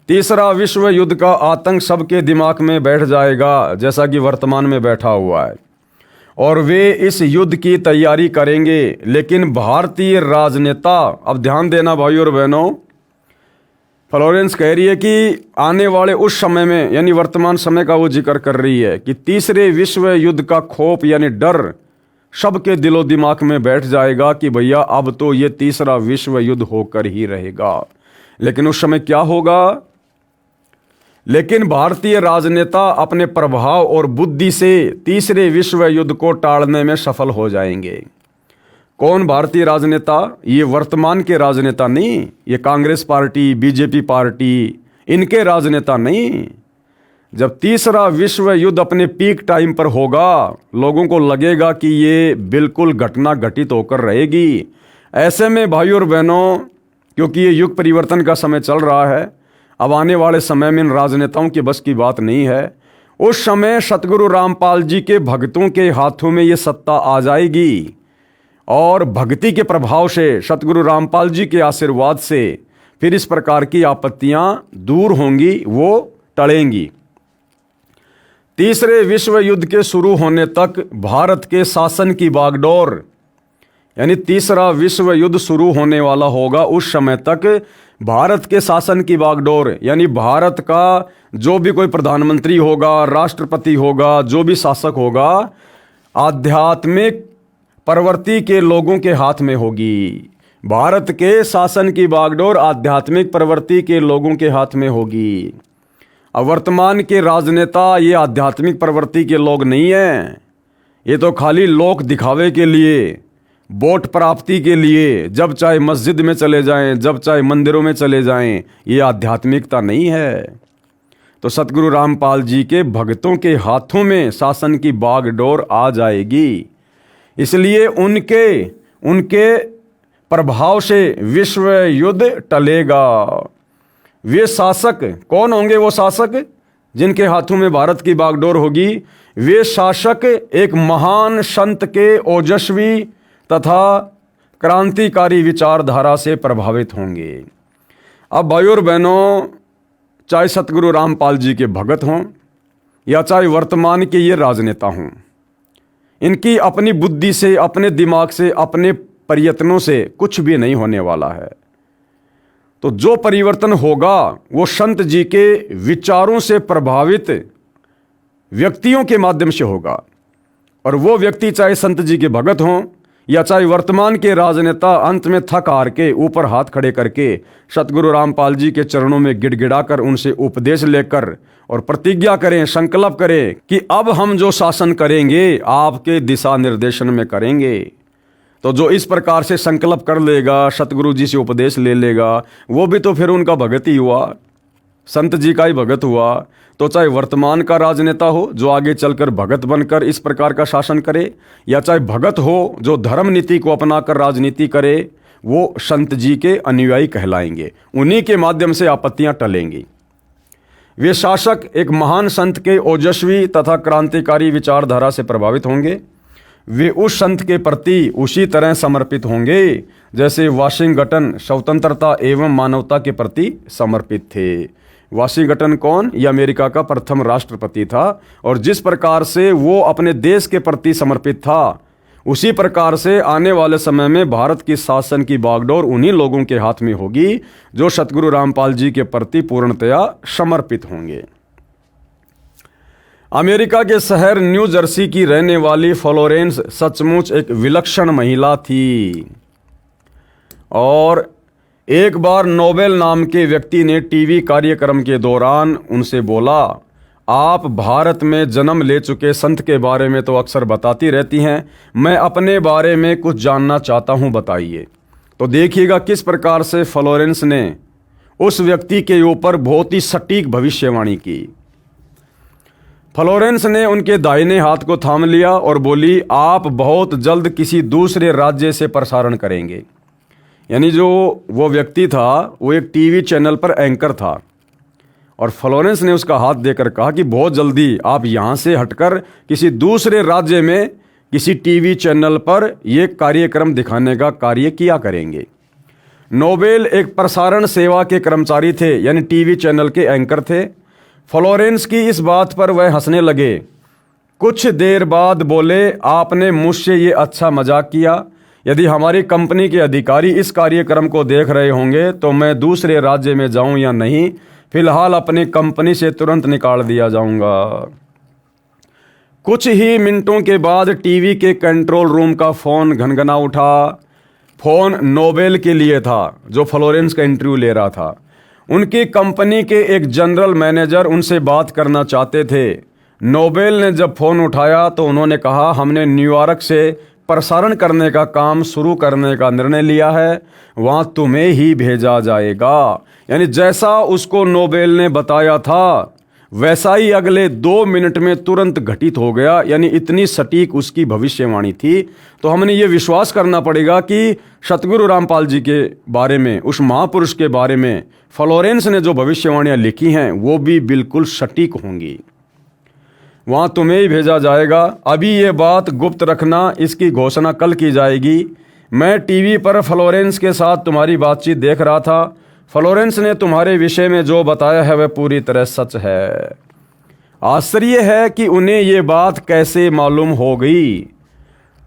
तीसरा विश्व युद्ध का आतंक सबके दिमाग में बैठ जाएगा, जैसा कि वर्तमान में बैठा हुआ है, और वे इस युद्ध की तैयारी करेंगे। लेकिन भारतीय राजनेता, अब ध्यान देना भाई और बहनों, फ्लोरेंस कह रही है कि आने वाले उस समय में, यानी वर्तमान समय का वो जिक्र कर रही है कि तीसरे विश्व युद्ध का खौफ यानी डर सबके दिलो दिमाग में बैठ जाएगा कि भैया अब तो ये तीसरा विश्व युद्ध होकर ही रहेगा। लेकिन उस समय क्या होगा? लेकिन भारतीय राजनेता अपने प्रभाव और बुद्धि से तीसरे विश्व युद्ध को टालने में सफल हो जाएंगे। कौन भारतीय राजनेता? ये वर्तमान के राजनेता नहीं, ये कांग्रेस पार्टी, बीजेपी पार्टी, इनके राजनेता नहीं। जब तीसरा विश्व युद्ध अपने पीक टाइम पर होगा, लोगों को लगेगा कि ये बिल्कुल घटना घटित होकर रहेगी। ऐसे में भाइयों और बहनों, क्योंकि ये युग परिवर्तन का समय चल रहा है, अब आने वाले समय में इन राजनेताओं की बस की बात नहीं है। उस समय सतगुरु रामपाल जी के भक्तों के हाथों में ये सत्ता आ जाएगी और भक्ति के प्रभाव से, सतगुरु रामपाल जी के आशीर्वाद से फिर इस प्रकार की आपत्तियां दूर होंगी, वो टलेंगी। तीसरे विश्व युद्ध के शुरू होने तक भारत के शासन की बागडोर, यानी तीसरा विश्व युद्ध शुरू होने वाला होगा, उस समय तक भारत के शासन की बागडोर, यानी भारत का जो भी कोई प्रधानमंत्री होगा, राष्ट्रपति होगा, जो भी शासक होगा, आध्यात्मिक प्रवृत्ति के लोगों के हाथ में होगी। भारत के शासन की बागडोर आध्यात्मिक प्रवृत्ति के लोगों के हाथ में होगी। अब वर्तमान के राजनेता ये आध्यात्मिक प्रवृत्ति के लोग नहीं हैं, ये तो खाली लोक दिखावे के लिए, वोट प्राप्ति के लिए, जब चाहे मस्जिद में चले जाएं, जब चाहे मंदिरों में चले जाएं, ये आध्यात्मिकता नहीं है। तो सतगुरु रामपाल जी के भक्तों के हाथों में शासन की बागडोर आ जाएगी, इसलिए उनके प्रभाव से विश्व युद्ध टलेगा। वे शासक कौन होंगे? वो शासक जिनके हाथों में भारत की बागडोर होगी, वे शासक एक महान संत के ओजस्वी तथा क्रांतिकारी विचारधारा से प्रभावित होंगे। अब भाइयों और बहनों, चाहे सतगुरु रामपाल जी के भगत हों या चाहे वर्तमान के ये राजनेता हों, इनकी अपनी बुद्धि से, अपने दिमाग से, अपने प्रयत्नों से कुछ भी नहीं होने वाला है। तो जो परिवर्तन होगा वो संत जी के विचारों से प्रभावित व्यक्तियों के माध्यम से होगा, और वो व्यक्ति चाहे संत जी के भगत हों या चाहे वर्तमान के राजनेता, अंत में थक हार के ऊपर हाथ खड़े करके सतगुरु रामपाल जी के चरणों में गिड़गिड़ाकर उनसे उपदेश लेकर और प्रतिज्ञा करें, संकल्प करें कि अब हम जो शासन करेंगे आपके दिशा निर्देशन में करेंगे। तो जो इस प्रकार से संकल्प कर लेगा, सतगुरु जी से उपदेश ले लेगा, वो भी तो फिर उनका भगत ही हुआ, संत जी का ही भगत हुआ। तो चाहे वर्तमान का राजनेता हो जो आगे चलकर भगत बनकर इस प्रकार का शासन करे, या चाहे भगत हो जो धर्म नीति को अपनाकर राजनीति करे, वो संत जी के अनुयायी कहलाएंगे। उन्हीं के माध्यम से आपत्तियां टलेंगी। वे शासक एक महान संत के ओजस्वी तथा क्रांतिकारी विचारधारा से प्रभावित होंगे। वे उस संत के प्रति उसी तरह समर्पित होंगे जैसे वाशिंगटन स्वतंत्रता एवं मानवता के प्रति समर्पित थे। वाशिंगटन कौन? यह अमेरिका का प्रथम राष्ट्रपति था, और जिस प्रकार से वो अपने देश के प्रति समर्पित था, उसी प्रकार से आने वाले समय में भारत की शासन की बागडोर उन्हीं लोगों के हाथ में होगी जो सतगुरु रामपाल जी के प्रति पूर्णतया समर्पित होंगे। अमेरिका के शहर न्यू जर्सी की रहने वाली फ्लोरेंस सचमुच एक विलक्षण महिला थी, और एक बार नोबेल नाम के व्यक्ति ने टीवी कार्यक्रम के दौरान उनसे बोला, आप भारत में जन्म ले चुके संत के बारे में तो अक्सर बताती रहती हैं, मैं अपने बारे में कुछ जानना चाहता हूं, बताइए। तो देखिएगा किस प्रकार से फ्लोरेंस ने उस व्यक्ति के ऊपर बहुत ही सटीक भविष्यवाणी की। फ्लोरेंस ने उनके दाहिने हाथ को थाम लिया और बोली, आप बहुत जल्द किसी दूसरे राज्य से प्रसारण करेंगे। यानी जो वो व्यक्ति था वो एक टीवी चैनल पर एंकर था, और फ्लोरेंस ने उसका हाथ देकर कहा कि बहुत जल्दी आप यहाँ से हटकर किसी दूसरे राज्य में किसी टीवी चैनल पर ये कार्यक्रम दिखाने का कार्य किया करेंगे। नोबेल एक प्रसारण सेवा के कर्मचारी थे, यानी टीवी चैनल के एंकर थे। फ्लोरेंस की इस बात पर वह हंसने लगे। कुछ देर बाद बोले, आपने मुझसे ये अच्छा मजाक किया। यदि हमारी कंपनी के अधिकारी इस कार्यक्रम को देख रहे होंगे तो मैं दूसरे राज्य में जाऊं या नहीं, फिलहाल अपनी कंपनी से तुरंत निकाल दिया जाऊंगा। कुछ ही मिनटों के बाद टीवी के कंट्रोल रूम का फोन घनघना उठा। फोन नोबेल के लिए था जो फ्लोरेंस का इंटरव्यू ले रहा था। उनकी कंपनी के एक जनरल मैनेजर उनसे बात करना चाहते थे। नोबेल ने जब फ़ोन उठाया तो उन्होंने कहा, हमने न्यूयॉर्क से प्रसारण करने का काम शुरू करने का निर्णय लिया है, वहाँ तुम्हें ही भेजा जाएगा। यानी जैसा उसको नोबेल ने बताया था वैसा ही अगले 2 मिनट में तुरंत घटित हो गया। यानी इतनी सटीक उसकी भविष्यवाणी थी। तो हमने ये विश्वास करना पड़ेगा कि सतगुरु रामपाल जी के बारे में, उस महापुरुष के बारे में फ्लोरेंस ने जो भविष्यवाणियाँ लिखी हैं वो भी बिल्कुल सटीक होंगी। वहाँ तुम्हें ही भेजा जाएगा। अभी ये बात गुप्त रखना, इसकी घोषणा कल की जाएगी। मैं टीवी पर फ्लोरेंस के साथ तुम्हारी बातचीत देख रहा था। फ्लोरेंस ने तुम्हारे विषय में जो बताया है वह पूरी तरह सच है। आश्चर्य है कि उन्हें ये बात कैसे मालूम हो गई।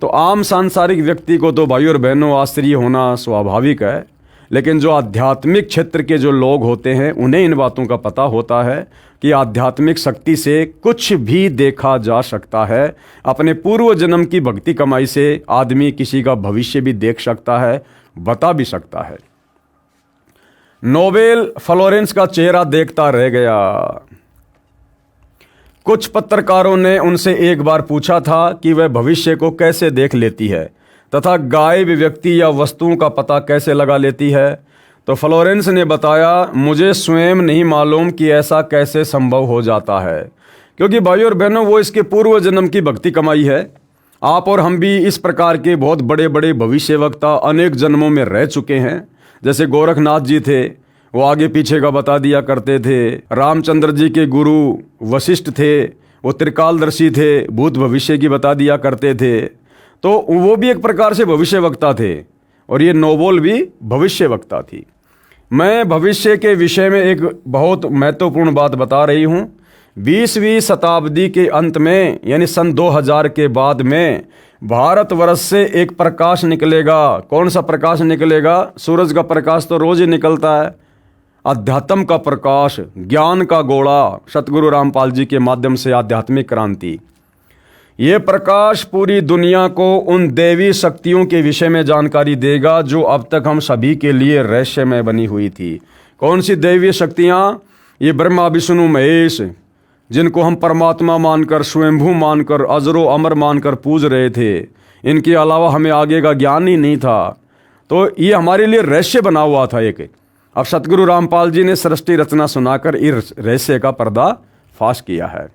तो आम सांसारिक व्यक्ति को तो भाई और बहनों आश्चर्य होना स्वाभाविक है, लेकिन जो आध्यात्मिक क्षेत्र के जो लोग होते हैं उन्हें इन बातों का पता होता है कि आध्यात्मिक शक्ति से कुछ भी देखा जा सकता है। अपने पूर्व जन्म की भक्ति कमाई से आदमी किसी का भविष्य भी देख सकता है, बता भी सकता है। नोबेल फ्लोरेंस का चेहरा देखता रह गया। कुछ पत्रकारों ने उनसे एक बार पूछा था कि वह भविष्य को कैसे देख लेती है तथा गायब व्यक्ति या वस्तुओं का पता कैसे लगा लेती है। तो फ्लोरेंस ने बताया, मुझे स्वयं नहीं मालूम कि ऐसा कैसे संभव हो जाता है, क्योंकि भाई और बहनों वो इसके पूर्व जन्म की भक्ति कमाई है। आप और हम भी इस प्रकार के बहुत बड़े बड़े भविष्यवक्ता अनेक जन्मों में रह चुके हैं। जैसे गोरखनाथ जी थे, वो आगे पीछे का बता दिया करते थे। रामचंद्र जी के गुरु वशिष्ठ थे, वो त्रिकालदर्शी थे, भूत भविष्य की बता दिया करते थे। तो वो भी एक प्रकार से भविष्यवक्ता थे और ये नोबेल भी भविष्यवक्ता थी। मैं भविष्य के विषय में एक बहुत महत्वपूर्ण बात बता रही हूँ। 20वीं शताब्दी के अंत में यानी सन 2000 के बाद में भारतवर्ष से एक प्रकाश निकलेगा। कौन सा प्रकाश निकलेगा? सूरज का प्रकाश तो रोज ही निकलता है। अध्यात्म का प्रकाश, ज्ञान का गोला, सतगुरु रामपाल जी के माध्यम से आध्यात्मिक क्रांति। ये प्रकाश पूरी दुनिया को उन देवी शक्तियों के विषय में जानकारी देगा जो अब तक हम सभी के लिए रहस्यमय बनी हुई थी। कौन सी दैवीय शक्तियाँ? ये ब्रह्मा विष्णु महेश, जिनको हम परमात्मा मानकर, स्वयंभू मानकर, अजरो अमर मानकर पूज रहे थे। इनके अलावा हमें आगे का ज्ञान ही नहीं था। तो ये हमारे लिए रहस्य बना हुआ था एक। अब सतगुरु रामपाल जी ने सृष्टि रचना सुनाकर इस रहस्य का पर्दा फाश किया है।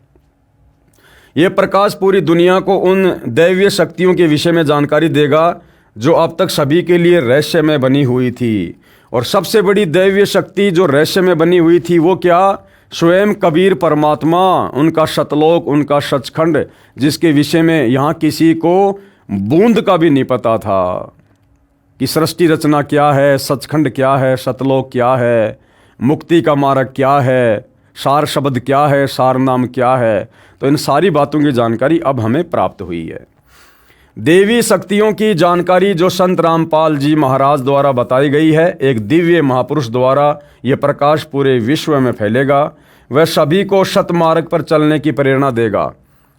ये प्रकाश पूरी दुनिया को उन दैवीय शक्तियों के विषय में जानकारी देगा जो अब तक सभी के लिए रहस्यमय बनी हुई थी। और सबसे बड़ी दैवीय शक्ति जो रहस्यमय बनी हुई थी वो क्या? स्वयं कबीर परमात्मा, उनका सतलोक, उनका सचखंड, जिसके विषय में यहाँ किसी को बूंद का भी नहीं पता था कि सृष्टि रचना क्या है, सचखंड क्या है, सतलोक क्या है, मुक्ति का मार्ग क्या है, सार शब्द क्या है, सार नाम क्या है। तो इन सारी बातों की जानकारी अब हमें प्राप्त हुई है। देवी शक्तियों की जानकारी जो संत रामपाल जी महाराज द्वारा बताई गई है, एक दिव्य महापुरुष द्वारा यह प्रकाश पूरे विश्व में फैलेगा। वह सभी को सतमार्ग पर चलने की प्रेरणा देगा।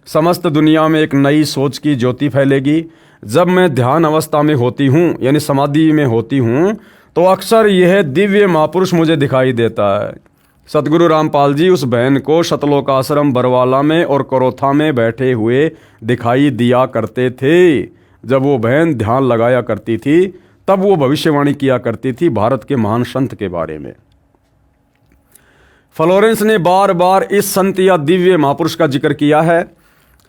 समस्त दुनिया में एक नई सोच की ज्योति फैलेगी। जब मैं ध्यान अवस्था में होती हूँ यानी समाधि में होती हूँ तो अक्सर यह दिव्य महापुरुष मुझे दिखाई देता है। सतगुरु रामपाल जी उस बहन को सतलोक आश्रम बरवाला में और करोथा में बैठे हुए दिखाई दिया करते थे। जब वो बहन ध्यान लगाया करती थी तब वो भविष्यवाणी किया करती थी भारत के महान संत के बारे में। फ्लोरेंस ने बार बार इस संत या दिव्य महापुरुष का जिक्र किया है।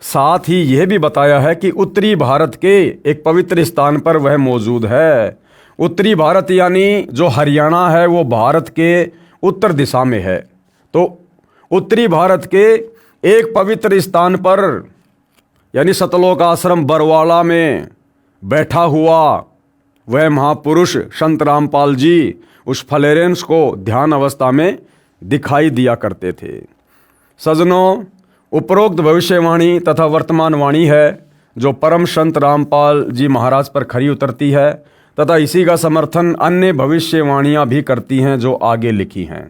साथ ही यह भी बताया है कि उत्तरी भारत के एक पवित्र स्थान पर वह मौजूद है। उत्तरी भारत यानी जो हरियाणा है वो भारत के उत्तर दिशा में है। तो उत्तरी भारत के एक पवित्र स्थान पर यानी सतलोक आश्रम बरवाला में बैठा हुआ वह महापुरुष संत रामपाल जी उस फ्लोरेंस को ध्यान अवस्था में दिखाई दिया करते थे। सज्जनों, उपरोक्त भविष्यवाणी तथा वर्तमान वाणी है जो परम संत रामपाल जी महाराज पर खरी उतरती है तथा इसी का समर्थन अन्य भविष्यवाणियाँ भी करती हैं जो आगे लिखी हैं।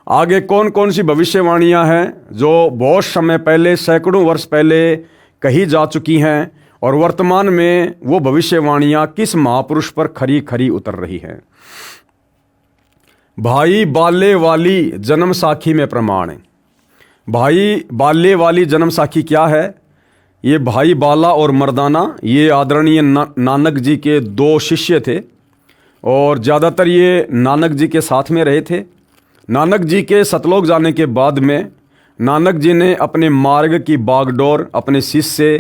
आगे कौन कौन सी भविष्यवाणियाँ हैं जो बहुत समय पहले, सैकड़ों वर्ष पहले कही जा चुकी हैं और वर्तमान में वो भविष्यवाणियाँ किस महापुरुष पर खरी खरी उतर रही हैं। भाई बाले वाली जन्म साखी में प्रमाण। भाई बाले वाली जन्म साखी क्या है? ये भाई बाला और मर्दाना ये आदरणीय नानक जी के दो शिष्य थे और ज़्यादातर ये नानक जी के साथ में रहे थे। नानक जी के सतलोक जाने के बाद में नानक जी ने अपने मार्ग की बागडोर अपने शिष्य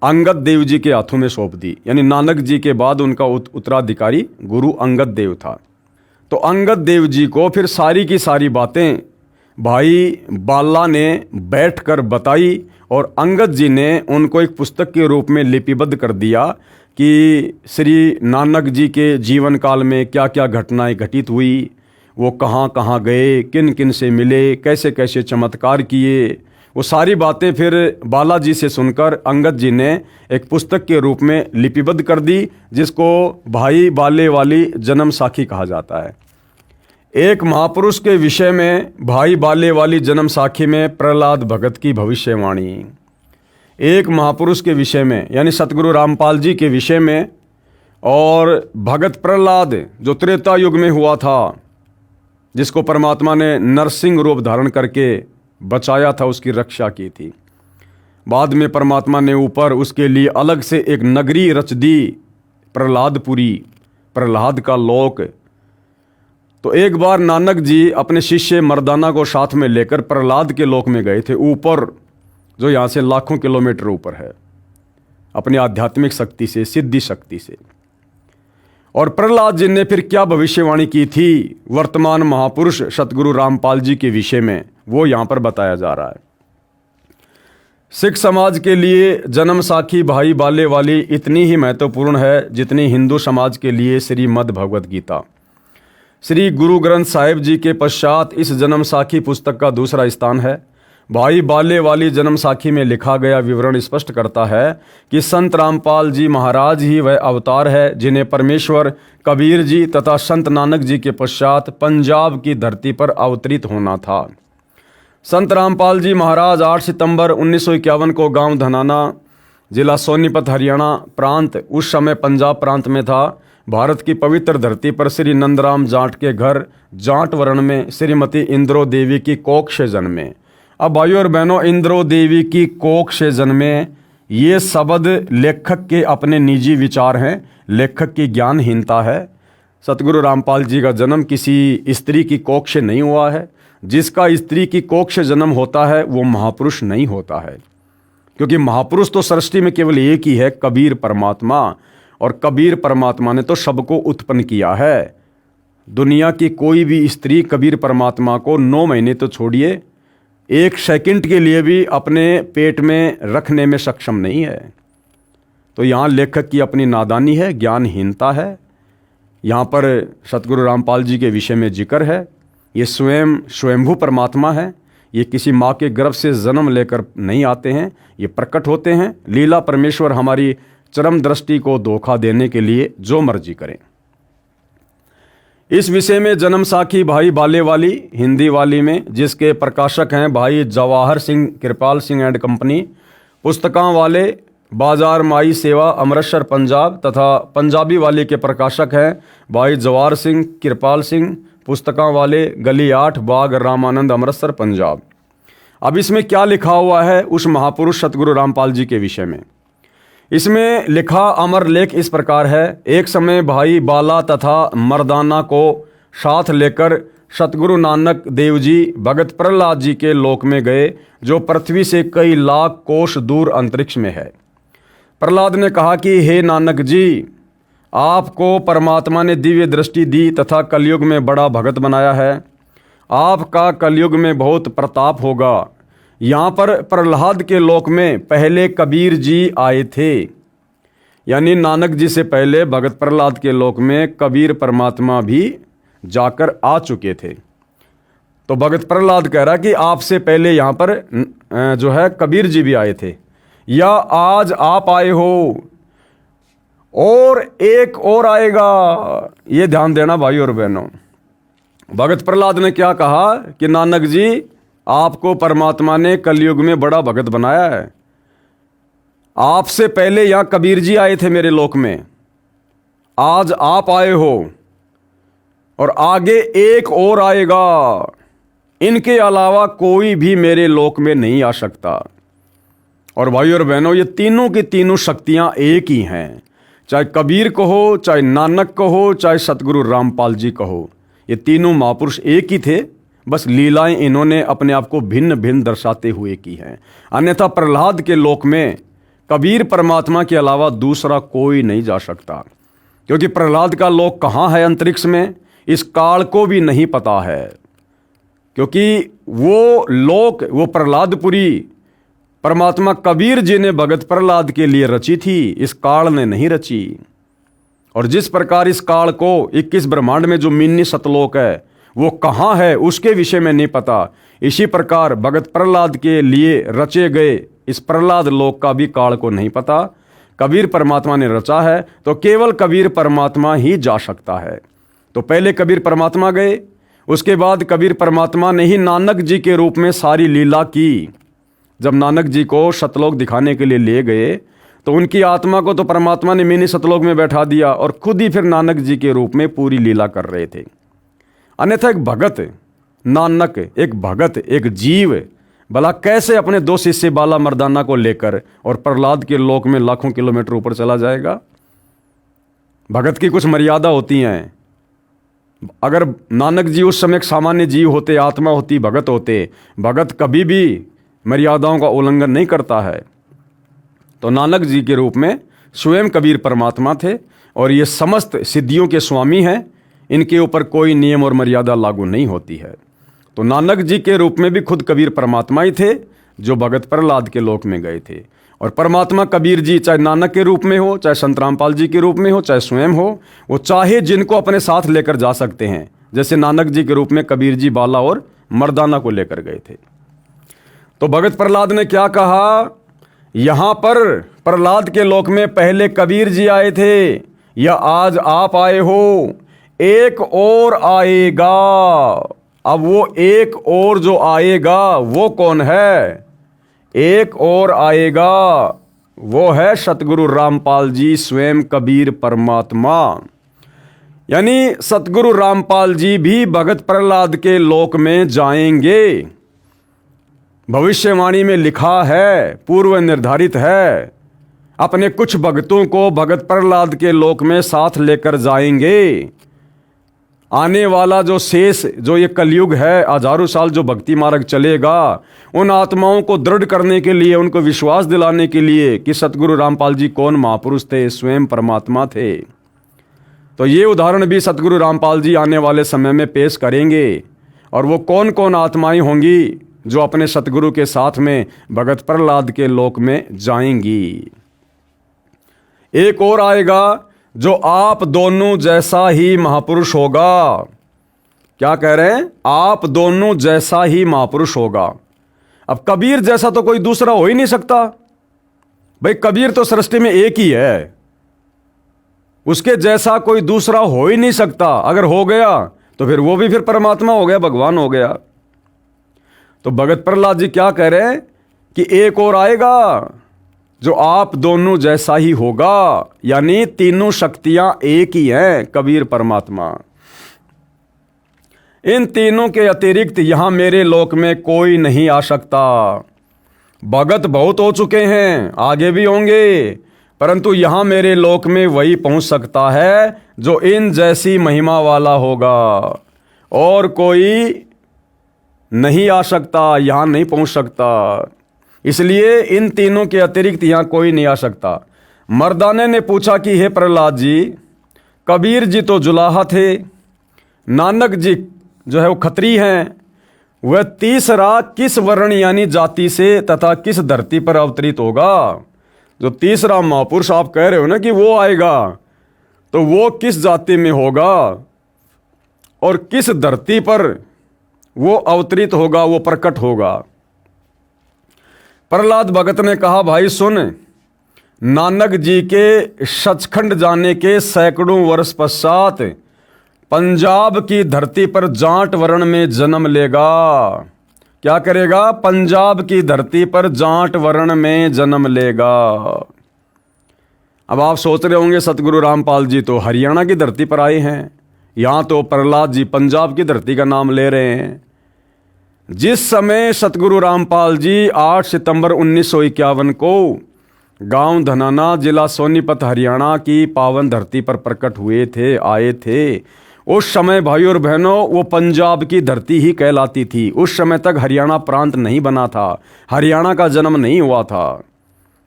अंगद देव जी के हाथों में सौंप दी। यानी नानक जी के बाद उनका उत्तराधिकारी गुरु अंगद देव था। तो अंगद देव जी को फिर सारी की सारी बातें भाई बाला ने बैठकर बताई और अंगद जी ने उनको एक पुस्तक के रूप में लिपिबद्ध कर दिया कि श्री नानक जी के जीवन काल में क्या क्या घटनाएं घटित हुई, वो कहाँ कहाँ गए, किन किन से मिले, कैसे कैसे चमत्कार किए, वो सारी बातें फिर बालाजी से सुनकर अंगद जी ने एक पुस्तक के रूप में लिपिबद्ध कर दी, जिसको भाई बाले वाली जन्म साखी कहा जाता है। एक महापुरुष के विषय में भाई बाले वाली जन्म साखी में प्रहलाद भगत की भविष्यवाणी, एक महापुरुष के विषय में यानी सतगुरु रामपाल जी के विषय में, और भगत प्रहलाद जो त्रेता युग में हुआ था, जिसको परमात्मा ने नरसिंह रूप धारण करके बचाया था, उसकी रक्षा की थी। बाद में परमात्मा ने ऊपर उसके लिए अलग से एक नगरी रच दी, प्रहलादपुरी, प्रहलाद का लोक। तो एक बार नानक जी अपने शिष्य मर्दाना को साथ में लेकर प्रहलाद के लोक में गए थे, ऊपर, जो यहाँ से लाखों किलोमीटर ऊपर है, अपनी आध्यात्मिक शक्ति से, सिद्धि शक्ति से। और प्रहलाद जी ने फिर क्या भविष्यवाणी की थी वर्तमान महापुरुष सतगुरु रामपाल जी के विषय में, वो यहाँ पर बताया जा रहा है। सिख समाज के लिए जन्म साखी भाई बाले वाली इतनी ही महत्वपूर्ण है जितनी हिंदू समाज के लिए श्रीमद् भगवद गीता। श्री गुरु ग्रंथ साहिब जी के पश्चात इस जन्म साखी पुस्तक का दूसरा स्थान है। भाई बाले वाली जन्म साखी में लिखा गया विवरण स्पष्ट करता है कि संत रामपाल जी महाराज ही वह अवतार है जिन्हें परमेश्वर कबीर जी तथा संत नानक जी के पश्चात पंजाब की धरती पर अवतरित होना था। संत रामपाल जी महाराज 8 सितंबर 1951 को गांव धनाना, जिला सोनीपत, हरियाणा प्रांत, उस समय पंजाब प्रांत में था, भारत की पवित्र धरती पर श्री नंदराम जाट के घर जाट वर्ण में श्रीमती इंद्रो देवी की कोख से जन्मे। अब भाइयों और बहनों, इंद्रो देवी की कोख से जन्मे, ये शब्द लेखक के अपने निजी विचार हैं, लेखक की ज्ञानहीनता है। सतगुरु रामपाल जी का जन्म किसी स्त्री की कोख से नहीं हुआ है। जिसका स्त्री की कोख से जन्म होता है वो महापुरुष नहीं होता है, क्योंकि महापुरुष तो सृष्टि में केवल एक ही है, कबीर परमात्मा। और कबीर परमात्मा ने तो सबको उत्पन्न किया है। दुनिया की कोई भी स्त्री कबीर परमात्मा को 9 महीने तो छोड़िए, 1 सेकंड के लिए भी अपने पेट में रखने में सक्षम नहीं है। तो यहाँ लेखक की अपनी नादानी है, ज्ञानहीनता है। यहाँ पर सतगुरु रामपाल जी के विषय में जिक्र है। ये स्वयं स्वयंभू परमात्मा है, ये किसी माँ के गर्भ से जन्म लेकर नहीं आते हैं, ये प्रकट होते हैं। लीला परमेश्वर हमारी चरम दृष्टि को धोखा देने के लिए जो मर्जी करें। इस विषय में जन्म साखी भाई बाले वाली हिंदी वाली में, जिसके प्रकाशक हैं भाई जवाहर सिंह कृपाल सिंह एंड कंपनी, पुस्तकां वाले बाजार माई सेवा अमृतसर पंजाब, तथा पंजाबी वाले के प्रकाशक हैं भाई जवाहर सिंह कृपाल सिंह, पुस्तकां वाले गली 8 बाग रामानंद अमृतसर पंजाब। अब इसमें क्या लिखा हुआ है उस महापुरुष सतगुरु रामपाल जी के विषय में? इसमें लिखा अमर लेख इस प्रकार है। एक समय भाई बाला तथा मर्दाना को साथ लेकर सतगुरु नानक देव जी भगत प्रहलाद जी के लोक में गए, जो पृथ्वी से कई लाख कोस दूर अंतरिक्ष में है। प्रहलाद ने कहा कि हे नानक जी, आपको परमात्मा ने दिव्य दृष्टि दी तथा कलयुग में बड़ा भगत बनाया है। आपका कलयुग में बहुत प्रताप होगा। यहाँ पर प्रहलाद के लोक में पहले कबीर जी आए थे, यानी नानक जी से पहले भगत प्रहलाद के लोक में कबीर परमात्मा भी जाकर आ चुके थे। तो भगत प्रहलाद कह रहा कि आपसे पहले यहाँ पर जो है कबीर जी भी आए थे, या आज आप आए हो और एक और आएगा। ये ध्यान देना भाई और बहनों। भगत प्रहलाद ने क्या कहा कि नानक जी, आपको परमात्मा ने कलयुग में बड़ा भगत बनाया है। आपसे पहले यहाँ कबीर जी आए थे मेरे लोक में, आज आप आए हो। और आगे एक और आएगा, इनके अलावा कोई भी मेरे लोक में नहीं आ सकता। और भाइयों और बहनों, ये तीनों की तीनों शक्तियां एक ही हैं। चाहे कबीर कहो, चाहे नानक कहो, चाहे सतगुरु रामपाल जी कहो, ये तीनों महापुरुष एक ही थे, बस लीलाएं इन्होंने अपने आप को भिन्न भिन्न दर्शाते हुए की हैं। अन्यथा प्रहलाद के लोक में कबीर परमात्मा के अलावा दूसरा कोई नहीं जा सकता, क्योंकि प्रहलाद का लोक कहाँ है अंतरिक्ष में, इस काल को भी नहीं पता है। क्योंकि वो लोक, वो प्रहलादपुरी परमात्मा कबीर जी ने भगत प्रहलाद के लिए रची थी, इस काल ने नहीं रची। और जिस प्रकार इस काल को 21 ब्रह्मांड में जो मिनी सतलोक है वो कहाँ है उसके विषय में नहीं पता, इसी प्रकार भगत प्रहलाद के लिए रचे गए इस प्रहलाद लोक का भी काल को नहीं पता। कबीर परमात्मा ने रचा है तो केवल कबीर परमात्मा ही जा सकता है। तो पहले कबीर परमात्मा गए, उसके बाद कबीर परमात्मा ने ही नानक जी के रूप में सारी लीला की। जब नानक जी को सतलोक दिखाने के लिए ले गए तो उनकी आत्मा को तो परमात्मा ने मिनी सतलोक में बैठा दिया और खुद ही फिर नानक जी के रूप में पूरी लीला कर रहे थे। अन्यथा एक भगत नानक, एक भगत, एक जीव भला कैसे अपने 2 शिष्य बाला मर्दाना को लेकर और प्रहलाद के लोक में लाखों किलोमीटर ऊपर चला जाएगा। भगत की कुछ मर्यादा होती हैं। अगर नानक जी उस समय एक सामान्य जीव होते, आत्मा होती, भगत होते, भगत कभी भी मर्यादाओं का उल्लंघन नहीं करता है। तो नानक जी के रूप में स्वयं कबीर परमात्मा थे और ये समस्त सिद्धियों के स्वामी हैं, इनके ऊपर कोई नियम और मर्यादा लागू नहीं होती है। तो नानक जी के रूप में भी खुद कबीर परमात्मा ही थे जो भगत प्रहलाद के लोक में गए थे। और परमात्मा कबीर जी चाहे नानक के रूप में हो, चाहे संत रामपाल जी के रूप में हो, चाहे स्वयं हो, वो चाहे जिनको अपने साथ लेकर जा सकते हैं। जैसे नानक जी के रूप में कबीर जी बाला और मर्दाना को लेकर गए थे। तो भगत प्रहलाद ने क्या कहा, यहां पर प्रहलाद के लोक में पहले कबीर जी आए थे या आज आप आए हो, एक और आएगा। अब वो एक और जो आएगा वो कौन है? एक और आएगा वो है सतगुरु रामपाल जी, स्वयं कबीर परमात्मा। यानी सतगुरु रामपाल जी भी भगत प्रहलाद के लोक में जाएंगे। भविष्यवाणी में लिखा है, पूर्व निर्धारित है, अपने कुछ भक्तों को भगत प्रहलाद के लोक में साथ लेकर जाएंगे। आने वाला जो शेष, जो ये कलयुग है, हजारों साल जो भक्ति मार्ग चलेगा, उन आत्माओं को दृढ़ करने के लिए, उनको विश्वास दिलाने के लिए कि सतगुरु रामपाल जी कौन महापुरुष थे, स्वयं परमात्मा थे। तो ये उदाहरण भी सतगुरु रामपाल जी आने वाले समय में पेश करेंगे। और वो कौन कौन आत्माएं होंगी जो अपने सतगुरु के साथ में भगत प्रहलाद के लोक में जाएंगी। एक और आएगा जो आप दोनों जैसा ही महापुरुष होगा। क्या कह रहे हैं? आप दोनों जैसा ही महापुरुष होगा। अब कबीर जैसा तो कोई दूसरा हो ही नहीं सकता भाई, कबीर तो सृष्टि में एक ही है, उसके जैसा कोई दूसरा हो ही नहीं सकता। अगर हो गया तो फिर वो भी फिर परमात्मा हो गया, भगवान हो गया। तो भगत प्रहलाद जी क्या कह रहे हैं कि एक और आएगा जो आप दोनों जैसा ही होगा, यानी तीनों शक्तियां एक ही हैं, कबीर परमात्मा। इन तीनों के अतिरिक्त यहां मेरे लोक में कोई नहीं आ सकता। भगत बहुत हो चुके हैं, आगे भी होंगे, परंतु यहां मेरे लोक में वही पहुंच सकता है जो इन जैसी महिमा वाला होगा, और कोई नहीं आ सकता, यहां नहीं पहुंच सकता। इसलिए इन तीनों के अतिरिक्त यहां कोई नहीं आ सकता। मर्दाने ने पूछा कि हे प्रहलाद जी, कबीर जी तो जुलाहा थे, नानक जी जो है वो खत्री हैं, वह तीसरा किस वर्ण यानी जाति से तथा किस धरती पर अवतरित होगा? जो तीसरा महापुरुष आप कह रहे हो ना कि वो आएगा, तो वो किस जाति में होगा और किस धरती पर वो अवतरित होगा, वो प्रकट होगा? प्रहलाद भगत ने कहा, भाई सुन, नानक जी के सचखंड जाने के सैकड़ों वर्ष पश्चात पंजाब की धरती पर जाट वर्ण में जन्म लेगा। क्या करेगा? पंजाब की धरती पर जाट वर्ण में जन्म लेगा। अब आप सोच रहे होंगे सतगुरु रामपाल जी तो हरियाणा की धरती पर आए हैं, यहाँ तो प्रहलाद जी पंजाब की धरती का नाम ले रहे हैं। जिस समय सतगुरु रामपाल जी 8 सितंबर 1951 को गांव धनाना, जिला सोनीपत, हरियाणा की पावन धरती पर प्रकट हुए थे, आए थे, उस समय भाई और बहनों वो पंजाब की धरती ही कहलाती थी। उस समय तक हरियाणा प्रांत नहीं बना था, हरियाणा का जन्म नहीं हुआ था।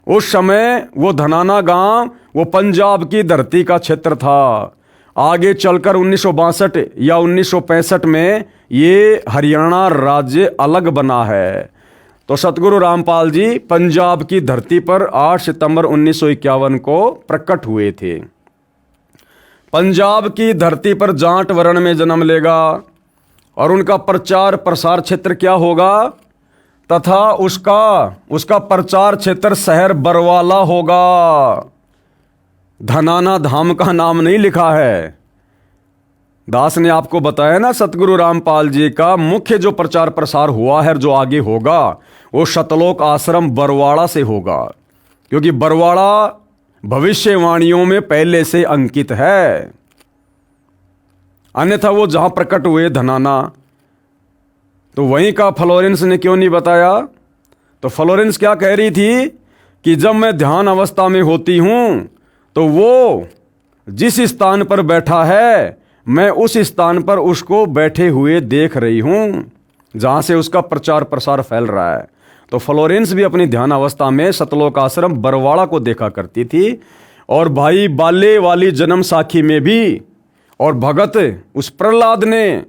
उस समय वो धनाना गांव वो पंजाब की धरती का क्षेत्र था। आगे चलकर 1962 या 1965 में ये हरियाणा राज्य अलग बना है। तो सतगुरु रामपाल जी पंजाब की धरती पर 8 सितंबर 1951 को प्रकट हुए थे। पंजाब की धरती पर जाट वर्ण में जन्म लेगा और उनका प्रचार प्रसार क्षेत्र क्या होगा, तथा उसका प्रचार क्षेत्र शहर बरवाला होगा। धनाना धाम का नाम नहीं लिखा है। दास ने आपको बताया ना, सतगुरु रामपाल जी का मुख्य जो प्रचार प्रसार हुआ है, जो आगे होगा, वो सतलोक आश्रम बरवाड़ा से होगा, क्योंकि बरवाड़ा भविष्यवाणियों में पहले से अंकित है। अन्यथा वो जहां प्रकट हुए धनाना, तो वहीं का फ्लोरेंस ने क्यों नहीं बताया? तो फ्लोरेंस क्या कह रही थी कि जब मैं ध्यान अवस्था में होती हूं तो वो जिस स्थान पर बैठा है, मैं उस स्थान पर उसको बैठे हुए देख रही हूं, जहां से उसका प्रचार प्रसार फैल रहा है। तो फ्लोरेंस भी अपनी ध्यान अवस्था में सतलोक आश्रम बरवाड़ा को देखा करती थी। और भाई बाले वाली जन्म साखी में भी, और भगत उस प्रहलाद ने,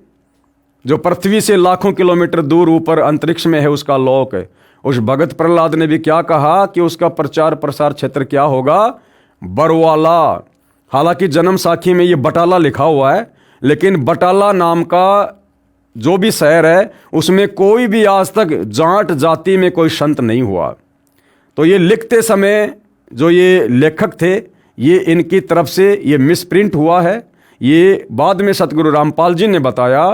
जो पृथ्वी से लाखों किलोमीटर दूर ऊपर अंतरिक्ष में है उसका लोक, उस भगत प्रहलाद ने भी क्या कहा कि उसका प्रचार प्रसार क्षेत्र क्या होगा? बरवाला। हालांकि जन्म साखी में ये बटाला लिखा हुआ है, लेकिन बटाला नाम का जो भी शहर है उसमें कोई भी आज तक जाट जाति में कोई संत नहीं हुआ। तो ये लिखते समय जो ये लेखक थे, ये इनकी तरफ से ये मिसप्रिंट हुआ है। ये बाद में सतगुरु रामपाल जी ने बताया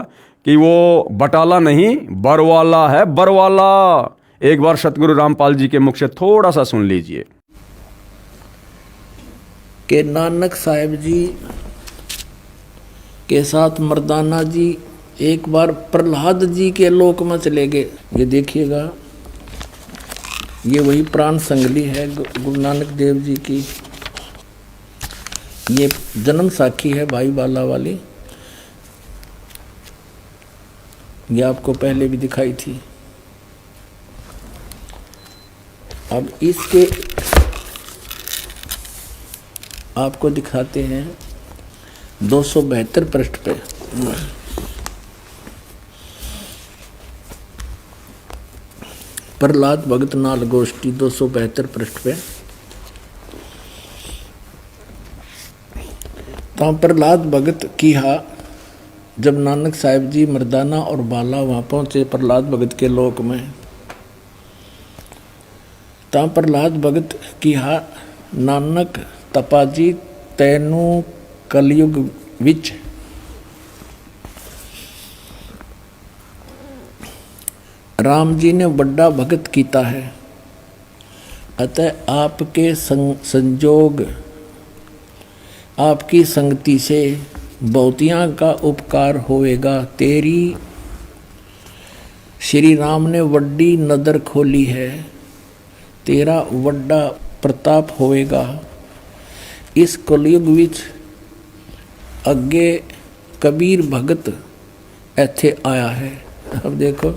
कि वो बटाला नहीं बरवाला है, बरवाला। एक बार सतगुरु रामपाल जी के मुख से थोड़ा सा सुन लीजिए। कि नानक साहिब जी के साथ मर्दाना जी एक बार प्रहलाद जी के लोक में चले गए। ये देखिएगा, ये वही प्राण संगली है गुरु नानक देव जी की। ये जन्म साखी है भाई बाला वाली, ये आपको पहले भी दिखाई थी। अब इसके आपको दिखाते हैं 272 पृष्ठ पे। प्रहलाद भगत नाल गोष्ठी 272 पृष्ठ पे। तो प्रहलाद भगत की हा, जब नानक साहिब जी मर्दाना और बाला वहाँ पहुँचे प्रहलाद भगत के लोक में, तो प्रहलाद भगत की हा, नानक तपाजी तैनू कलयुग विच राम जी ने बड़ा भगत कीता है, अतः आपके संजोग आपकी संगति से बहुतियाँ का उपकार होएगा। तेरी श्री राम ने वड्डी नदर खोली है, तेरा वड्डा प्रताप होएगा। इस कलयुग विच अगे कबीर भगत ऐथे आया है। अब देखो,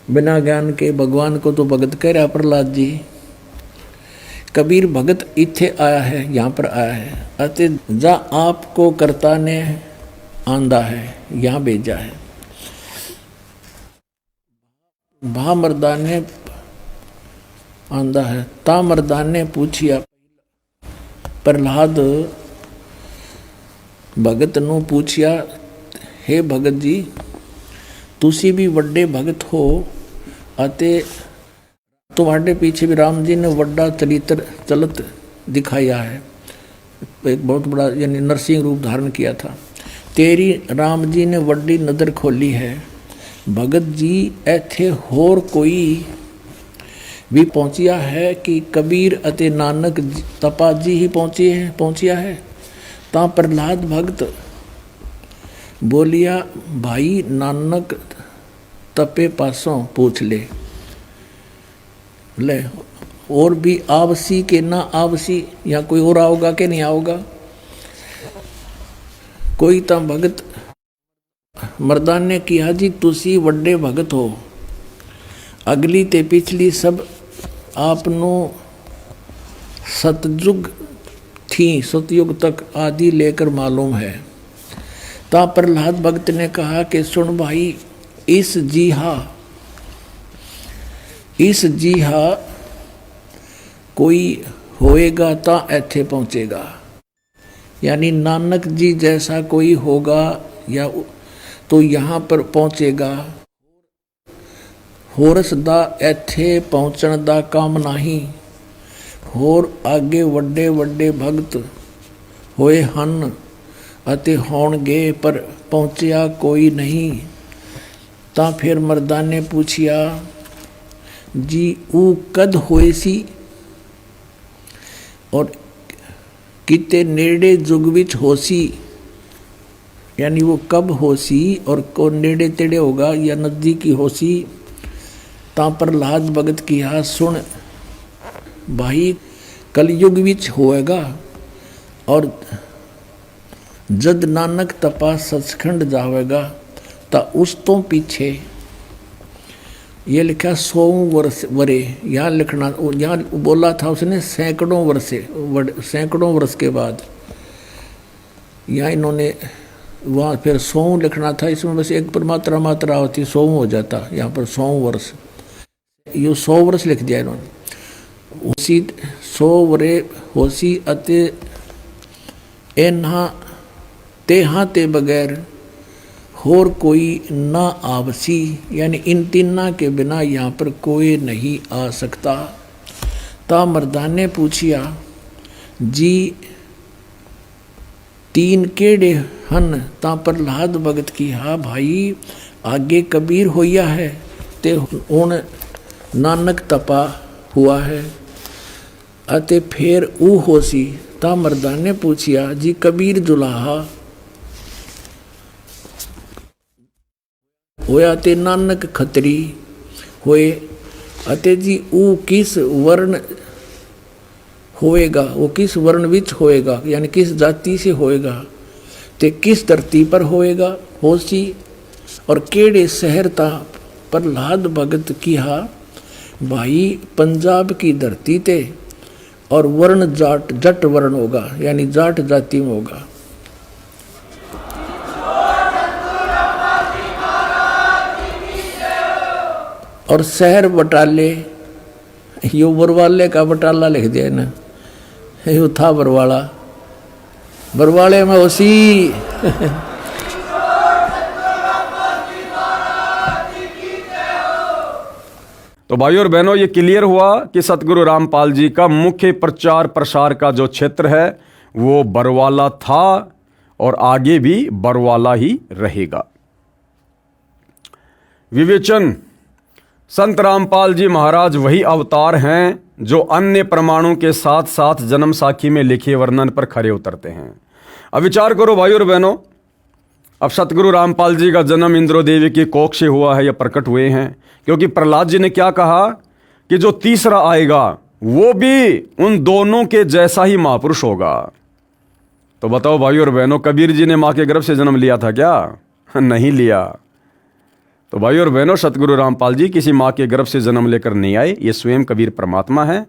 बिना ज्ञान के भगवान को तो भगत कह रहा प्रहलाद जी। कबीर भगत इथे आया है, यहाँ पर आया है, अते जा आपको कर्ता ने आंदा है, यहाँ भेजा है। भा मर्दाने आंदा है, ता मर्दाने पूछिया। प्रहलाद भगत नू पूछिया, हे भगत जी, तुसी भी वड्डे भगत हो, अते तुम्हारे पीछे भी राम जी ने वड्डा चरित्र चलत दिखाया है, एक बहुत बड़ा यानी नरसिंह रूप धारण किया था। तेरी राम जी ने वड्डी नदर खोली है। भगत जी ऐथे होर कोई भी पहुंचिया है कि कबीर अते नानक तपा जी ही पहुंचिया है। ता प्रहलाद भगत बोलिया भाई नानक तपे पासों पूछ ले और भी आवसी के ना आवसी, या कोई और आओगा कि नहीं आओगा। कोई तो भगत मर्दान ने किया जी तुसी वड्डे भगत हो, अगली ते पिछली सब आपनो सतयुग थी, सतयुग तक आदि लेकर मालूम है। ता प्रहलाद भगत ने कहा कि सुन भाई, इस जी हा कोई होएगा ता ऐथे पहुंचेगा, यानी नानक जी जैसा कोई होगा या तो यहाँ पर पहुंचेगा। होरस दा ऐथे पहुंचण दा काम नहीं, होर आगे वड्डे वड्डे भगत होए हन अते होणगे, पर पहुंचिया कोई नहीं। ता फिर मर्दान ने पूछिया जी ऊ कद होए सी, और किते नेड़े जुग विच होसी, यानी वो कब होसी और को नेड़े तेड़े होगा या नजदीकी होसी। ता प्रहलाद भगत किया सुन भाई, कलयुग विच होएगा, और जद नानक तपा सचखंड जावेगा ता उस तो पीछे ये लिखा 100 वर्ष वरे, यहाँ लिखना, यहाँ बोला था उसने सैकड़ों वर्ष के बाद, यहाँ इन्होंने वहाँ फिर 100 लिखना था, इसमें बस एक पर मात्रा होती 100 हो जाता, यहाँ पर 100 वर्ष, ये 100 वर्ष लिख दिया इन्होंने। उसी 100 वरे होसी अते एन्हा तेहा ते बगैर होर कोई ना आवसी, यानी इन तीना के बिना यहाँ पर कोई नहीं आ सकता। ता मर्दान ने पूछिया जी तीन केड़े हन। ता प्रहलाद भगत की हा भाई, आगे कबीर होया है ते हुण नानक तपा हुआ है, अते फिर ऊ होसी। ता मर्दान ने पूछिया जी कबीर जुलाहा होया ते नानक खतरी होए, अते जी ऊ किस वर्ण होएगा, वो किस वर्ण विच होएगा, यानी किस जाति से होएगा, ते किस धरती पर होएगा होसी, और केड़े शहर ता। प्रहलाद भगत किहा भाई पंजाब की धरती ते, और वर्ण जट वर्ण होगा, यानी जाट जाति में होगा। और शहर बटाले, यो बरवाले का बटाला लिख दिया ना, यो था बरवाला, बरवाले में उसी तो भाइयों और बहनों, ये क्लियर हुआ कि सतगुरु रामपाल जी का मुख्य प्रचार प्रसार का जो क्षेत्र है वो बरवाला था और आगे भी बरवाला ही रहेगा। विवेचन, संत रामपाल जी महाराज वही अवतार हैं जो अन्य प्रमाणों के साथ साथ जन्म साखी में लिखे वर्णन पर खरे उतरते हैं। अब विचार करो भाइयों और बहनों, अब सतगुरु रामपाल जी का जन्म इंद्रो देवी की कोख से हुआ है या प्रकट हुए हैं, क्योंकि प्रहलाद जी ने क्या कहा कि जो तीसरा आएगा वो भी उन दोनों के जैसा ही महापुरुष होगा। तो बताओ भाइयों और बहनों, कबीर जी ने मां के गर्भ से जन्म लिया था क्या? नहीं लिया। तो भाइयों और बहनों, सतगुरु रामपाल जी किसी मां के गर्भ से जन्म लेकर नहीं आए, ये स्वयं कबीर परमात्मा है।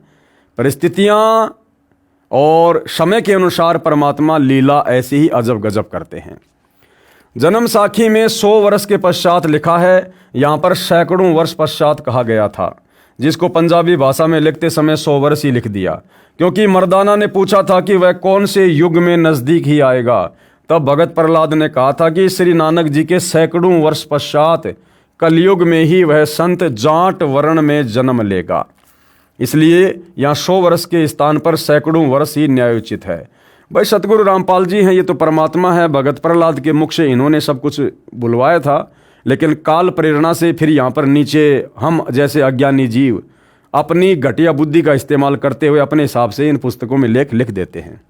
परिस्थितियां और समय के अनुसार परमात्मा लीला ऐसी ही अजब गजब करते हैं। जन्म साखी में 100 वर्ष के पश्चात लिखा है, यहाँ पर सैकड़ों वर्ष पश्चात कहा गया था, जिसको पंजाबी भाषा में लिखते समय 100 वर्ष ही लिख दिया, क्योंकि मर्दाना ने पूछा था कि वह कौन से युग में नजदीक ही आएगा। तब भगत प्रहलाद ने कहा था कि श्री नानक जी के सैकड़ों वर्ष पश्चात कलयुग में ही वह संत जाट वर्ण में जन्म लेगा। इसलिए यहाँ 100 वर्ष के स्थान पर सैकड़ों वर्ष ही न्यायोचित है। भाई सतगुरु रामपाल जी हैं, ये तो परमात्मा है। भगत प्रहलाद के मुख से इन्होंने सब कुछ बुलवाया था, लेकिन काल प्रेरणा से फिर यहाँ पर नीचे हम जैसे अज्ञानी जीव अपनी घटिया बुद्धि का इस्तेमाल करते हुए अपने हिसाब से इन पुस्तकों में लेख लिख देते हैं।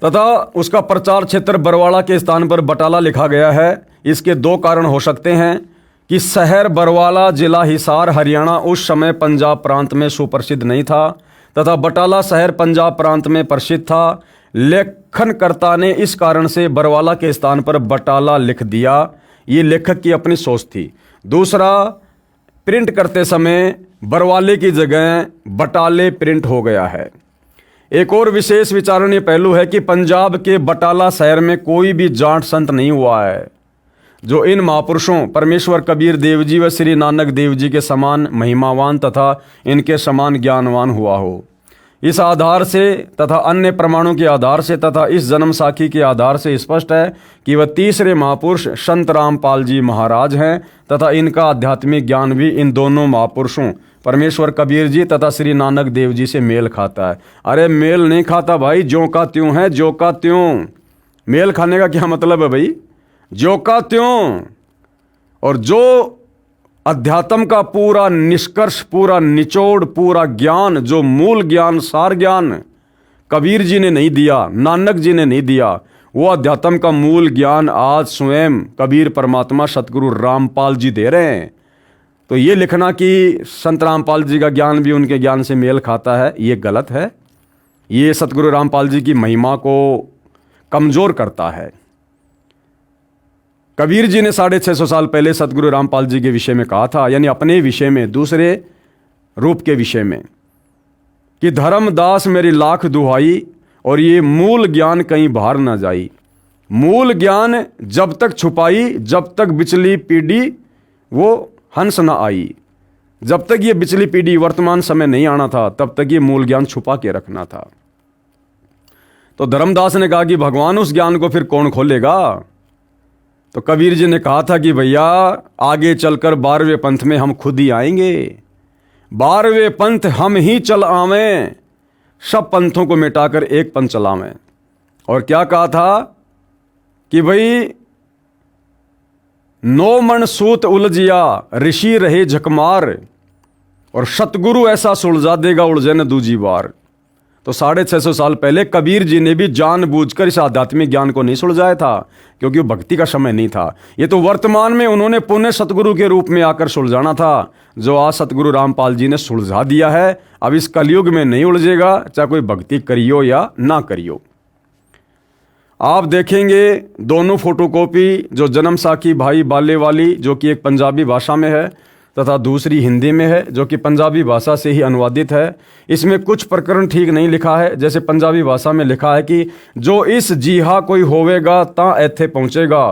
तथा उसका प्रचार क्षेत्र बरवाड़ा के स्थान पर बटाला लिखा गया है। इसके दो कारण हो सकते हैं कि शहर बरवाला जिला हिसार हरियाणा उस समय पंजाब प्रांत में सुप्रसिद्ध नहीं था तथा बटाला शहर पंजाब प्रांत में प्रसिद्ध था। लेखनकर्ता ने इस कारण से बरवाला के स्थान पर बटाला लिख दिया। ये लेखक की अपनी सोच थी। दूसरा, प्रिंट करते समय बरवाले की जगह बटाले प्रिंट हो गया है। एक और विशेष विचारणीय पहलू है कि पंजाब के बटाला शहर में कोई भी जाट संत नहीं हुआ है जो इन महापुरुषों परमेश्वर कबीर देव जी व श्री नानक देव जी के समान महिमावान तथा इनके समान ज्ञानवान हुआ हो। इस आधार से तथा अन्य प्रमाणों के आधार से तथा इस जन्म साखी के आधार से स्पष्ट है कि वह तीसरे महापुरुष संत रामपाल जी महाराज हैं तथा इनका आध्यात्मिक ज्ञान भी इन दोनों महापुरुषों परमेश्वर कबीर जी तथा श्री नानक देव जी से मेल खाता है। अरे मेल नहीं खाता भाई, ज्यों का त्यों है, ज्यों का त्यों। मेल खाने का क्या मतलब है भाई? ज्यों का त्यों। और जो अध्यात्म का पूरा निष्कर्ष, पूरा निचोड़, पूरा ज्ञान, जो मूल ज्ञान, सार ज्ञान कबीर जी ने नहीं दिया, नानक जी ने नहीं दिया, वो अध्यात्म का मूल ज्ञान आज स्वयं कबीर परमात्मा सतगुरु रामपाल जी दे रहे हैं। तो ये लिखना कि संत रामपाल जी का ज्ञान भी उनके ज्ञान से मेल खाता है, ये गलत है। ये सतगुरु रामपाल जी की महिमा को कमजोर करता है। कबीर जी ने 650 साल पहले सतगुरु रामपाल जी के विषय में कहा था, यानी अपने विषय में, दूसरे रूप के विषय में, कि धर्मदास मेरी लाख दुहाई और ये मूल ज्ञान कहीं बाहर ना जाई। मूल ज्ञान जब तक छुपाई, जब तक बिचली पीढ़ी वो हंस ना आई। जब तक ये बिचली पीढ़ी वर्तमान समय नहीं आना था, तब तक ये मूल ज्ञान छुपा के रखना था। तो धर्मदास ने कहा कि भगवान उस ज्ञान को फिर कौन खोलेगा? तो कबीर जी ने कहा था कि भैया आगे चलकर 12वें पंथ में हम खुद ही आएंगे। 12वें पंथ हम ही चल आवें, सब पंथों को मिटाकर एक पंथ चलावें। और क्या कहा था कि भाई 9 मन सूत उलझिया ऋषि रहे झकमार और सतगुरु ऐसा सुलझा देगा उलझे न दूजी बार। तो 650 साल पहले कबीर जी ने भी जानबूझकर इस आध्यात्मिक ज्ञान को नहीं सुलझाया था, क्योंकि वो भक्ति का समय नहीं था। ये तो वर्तमान में उन्होंने पुण्य सतगुरु के रूप में आकर सुलझाना था, जो आज सतगुरु रामपाल जी ने सुलझा दिया है। अब इस कलयुग में नहीं उलझेगा, चाहे कोई भक्ति करियो या ना करियो। आप देखेंगे दोनों फोटोकॉपी, जो जन्म साखी भाई बाले वाली, जो कि एक पंजाबी भाषा में है, तथा दूसरी हिंदी में है, जो कि पंजाबी भाषा से ही अनुवादित है। इसमें कुछ प्रकरण ठीक नहीं लिखा है। जैसे पंजाबी भाषा में लिखा है कि जो इस जीहा कोई होवेगा ता एथे पहुँचेगा,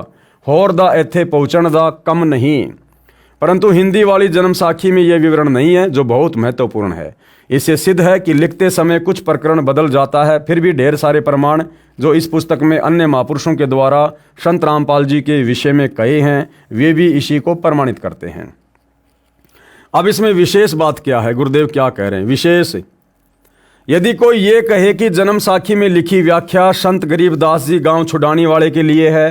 होर दा एथे पहुँचण दा कम नहीं। परंतु हिंदी वाली जन्म साखी में यह विवरण नहीं है, जो बहुत महत्वपूर्ण है। इससे सिद्ध है कि लिखते समय कुछ प्रकरण बदल जाता है, फिर भी ढेर सारे प्रमाण जो इस पुस्तक में अन्य महापुरुषों के द्वारा संत रामपाल जी के विषय में कहे हैं, वे भी इसी को प्रमाणित करते हैं। अब इसमें विशेष बात क्या है? गुरुदेव क्या कह रहे हैं? विशेष, यदि कोई ये कहे कि जन्म साखी में लिखी व्याख्या संत गरीबदास जी गांव छुडानी वाले के लिए है,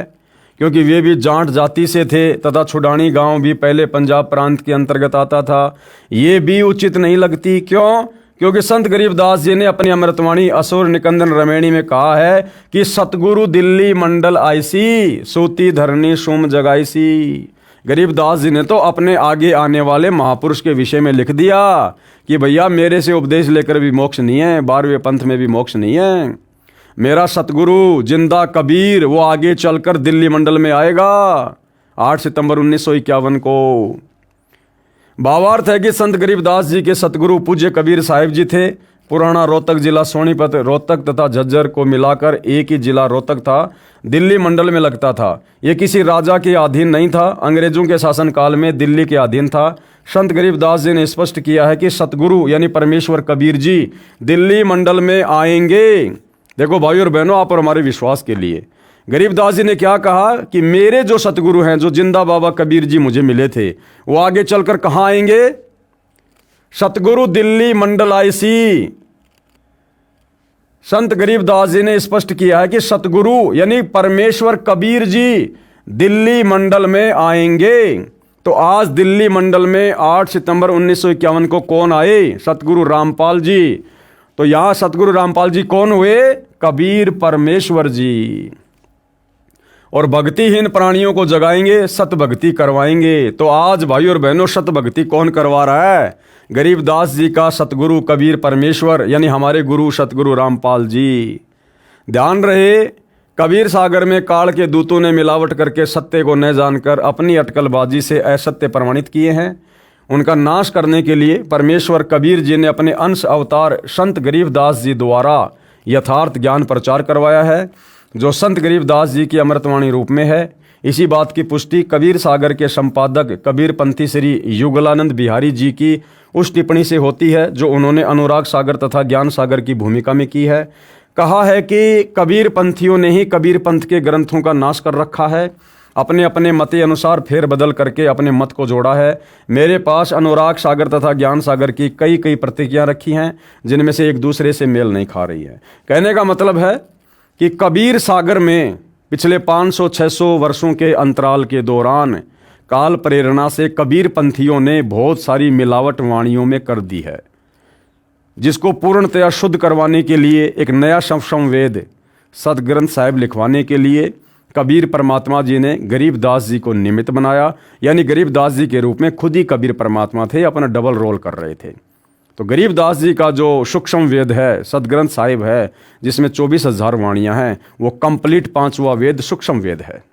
क्योंकि वे भी जाट जाति से थे तथा छुडानी गांव भी पहले पंजाब प्रांत के अंतर्गत आता था, ये भी उचित नहीं लगती। क्यों? क्योंकि संत गरीबदास जी ने अपनी अमृतवाणी असुर निकंदन रमैणी में कहा है कि सतगुरु दिल्ली मंडल आईसी, सूती धरनी सुम जगाईसी। गरीबदास जी ने तो अपने आगे आने वाले महापुरुष के विषय में लिख दिया कि भैया मेरे से उपदेश लेकर भी मोक्ष नहीं है, 12वें पंथ में भी मोक्ष नहीं है। मेरा सतगुरु जिंदा कबीर वो आगे चलकर दिल्ली मंडल में आएगा 8 सितंबर 1951 को। भावार्थ है कि संत गरीबदास जी के सतगुरु पूज्य कबीर साहिब जी थे। पुराना रोहतक जिला सोनीपत, रोहतक तथा झज्जर को मिलाकर एक ही जिला रोहतक था, दिल्ली मंडल में लगता था। ये किसी राजा के अधीन नहीं था, अंग्रेजों के शासनकाल में दिल्ली के अधीन था। संत गरीबदास जी ने स्पष्ट किया है कि सतगुरु यानी परमेश्वर कबीर जी दिल्ली मंडल में आएंगे। देखो भाई और बहनों, आप और हमारे विश्वास के लिए गरीबदास जी ने क्या कहा कि मेरे जो सतगुरु हैं, जो जिंदा बाबा कबीर जी मुझे मिले थे, वो आगे चलकर कहाँ आएंगे? सतगुरु दिल्ली मंडल आईसी। संत गरीबदास जी ने स्पष्ट किया है कि सतगुरु यानी परमेश्वर कबीर जी दिल्ली मंडल में आएंगे। तो आज दिल्ली मंडल में 8 सितंबर 1951 को कौन आए? सतगुरु रामपाल जी। तो यहाँ सतगुरु रामपाल जी कौन हुए? कबीर परमेश्वर जी। और भक्तिहीन प्राणियों को जगाएंगे, सत भक्ति करवाएंगे। तो आज भाई और बहनों, सत भक्ति कौन करवा रहा है? गरीबदास जी का सतगुरु कबीर परमेश्वर, यानी हमारे गुरु सतगुरु रामपाल जी। ध्यान रहे, कबीर सागर में काल के दूतों ने मिलावट करके सत्य को न जानकर अपनी अटकलबाजी से असत्य प्रमाणित किए हैं। उनका नाश करने के लिए परमेश्वर कबीर जी ने अपने अंश अवतार संत गरीबदास जी द्वारा यथार्थ ज्ञान प्रचार करवाया है, जो संत गरीबदास जी की अमृतवाणी रूप में है। इसी बात की पुष्टि कबीर सागर के संपादक कबीर पंथी श्री युगलानंद बिहारी जी की उस टिप्पणी से होती है जो उन्होंने अनुराग सागर तथा ज्ञान सागर की भूमिका में की है। कहा है कि कबीर पंथियों ने ही कबीर पंथ के ग्रंथों का नाश कर रखा है, अपने अपने मते अनुसार फेर बदल करके अपने मत को जोड़ा है। मेरे पास अनुराग सागर तथा ज्ञान सागर की कई प्रतिक्रियाएं रखी हैं, जिनमें से एक दूसरे से मेल नहीं खा रही है। कहने का मतलब है कि कबीर सागर में पिछले 500-600 वर्षों के अंतराल के दौरान काल प्रेरणा से कबीर पंथियों ने बहुत सारी मिलावट वाणियों में कर दी है, जिसको पूर्णतया शुद्ध करवाने के लिए एक नया संवेद सदग्रंथ साहिब लिखवाने के लिए कबीर परमात्मा जी ने गरीबदास जी को निमित्त बनाया। यानी गरीबदास जी के रूप में खुद ही कबीर परमात्मा थे, अपना डबल रोल कर रहे थे। तो गरीबदास जी का जो सूक्ष्म वेद है, सदग्रंथ साहिब है, जिसमें 24,000 वाणियां हैं, वो कंप्लीट 5वां वेद सूक्ष्म वेद है।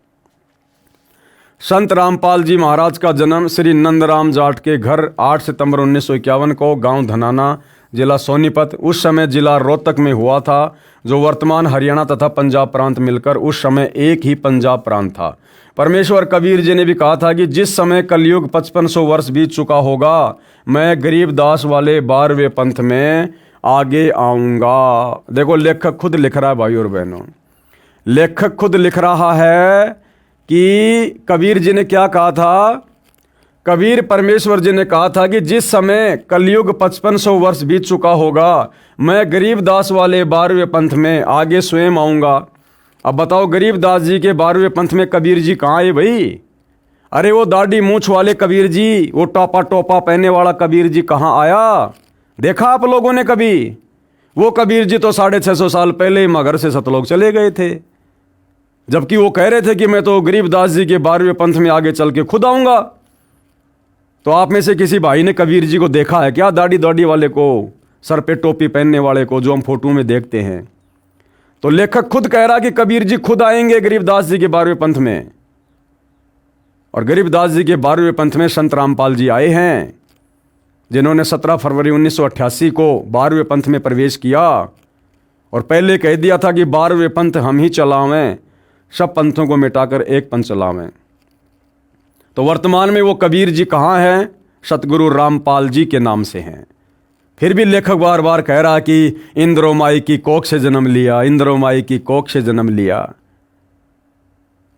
संत रामपाल जी महाराज का जन्म श्री नंदराम जाट के घर 8 सितंबर 1951 को गांव धनाना, जिला सोनीपत, उस समय जिला रोहतक में हुआ था, जो वर्तमान हरियाणा तथा पंजाब प्रांत मिलकर उस समय एक ही पंजाब प्रांत था। परमेश्वर कबीर जी ने भी कहा था कि जिस समय कलयुग 5500 वर्ष बीत चुका होगा, मैं गरीबदास वाले 12वें पंथ में आगे आऊँगा। देखो, लेखक खुद लिख रहा है भाई और बहनों, लेखक खुद लिख रहा है कि कबीर जी ने क्या कहा था। कबीर परमेश्वर जी ने कहा था कि जिस समय कलयुग 5500 वर्ष बीत चुका होगा, मैं गरीबदास वाले 12वें पंथ में आगे स्वयं आऊँगा। अब बताओ, गरीबदास जी के 12वें पंथ में कबीर जी कहाँ है भाई? अरे वो दाढ़ी मूछ वाले कबीर जी, वो टोपा टोपा पहनने वाला कबीर जी कहाँ आया? देखा आप लोगों ने कभी? वो कबीर जी तो 650 साल पहले ही मगर से सतलोक चले गए थे, जबकि वो कह रहे थे कि मैं तो गरीबदास जी के 12वें पंथ में आगे चल के खुद आऊँगा। तो आप में से किसी भाई ने कबीर जी को देखा है क्या? दाढ़ी वाले को, सर पे टोपी पहनने वाले को, जो हम फोटो में देखते हैं। तो लेखक खुद कह रहा कि कबीर जी खुद आएंगे गरीबदास जी के 12वें पंथ में। और गरीबदास जी के 12वें पंथ में संत रामपाल जी आए हैं, जिन्होंने 17 फरवरी 1988 को 12वें पंथ में प्रवेश किया और पहले कह दिया था कि 12वें पंथ हम ही चलावें, सब पंथों को मिटाकर एक पंथ चलावें। तो वर्तमान में वो कबीर जी कहाँ हैं? सतगुरु रामपाल जी के नाम से हैं। फिर भी लेखक बार बार कह रहा कि इंद्रोमाई की कोख से जन्म लिया, इंद्रोमाई की कोख से जन्म लिया।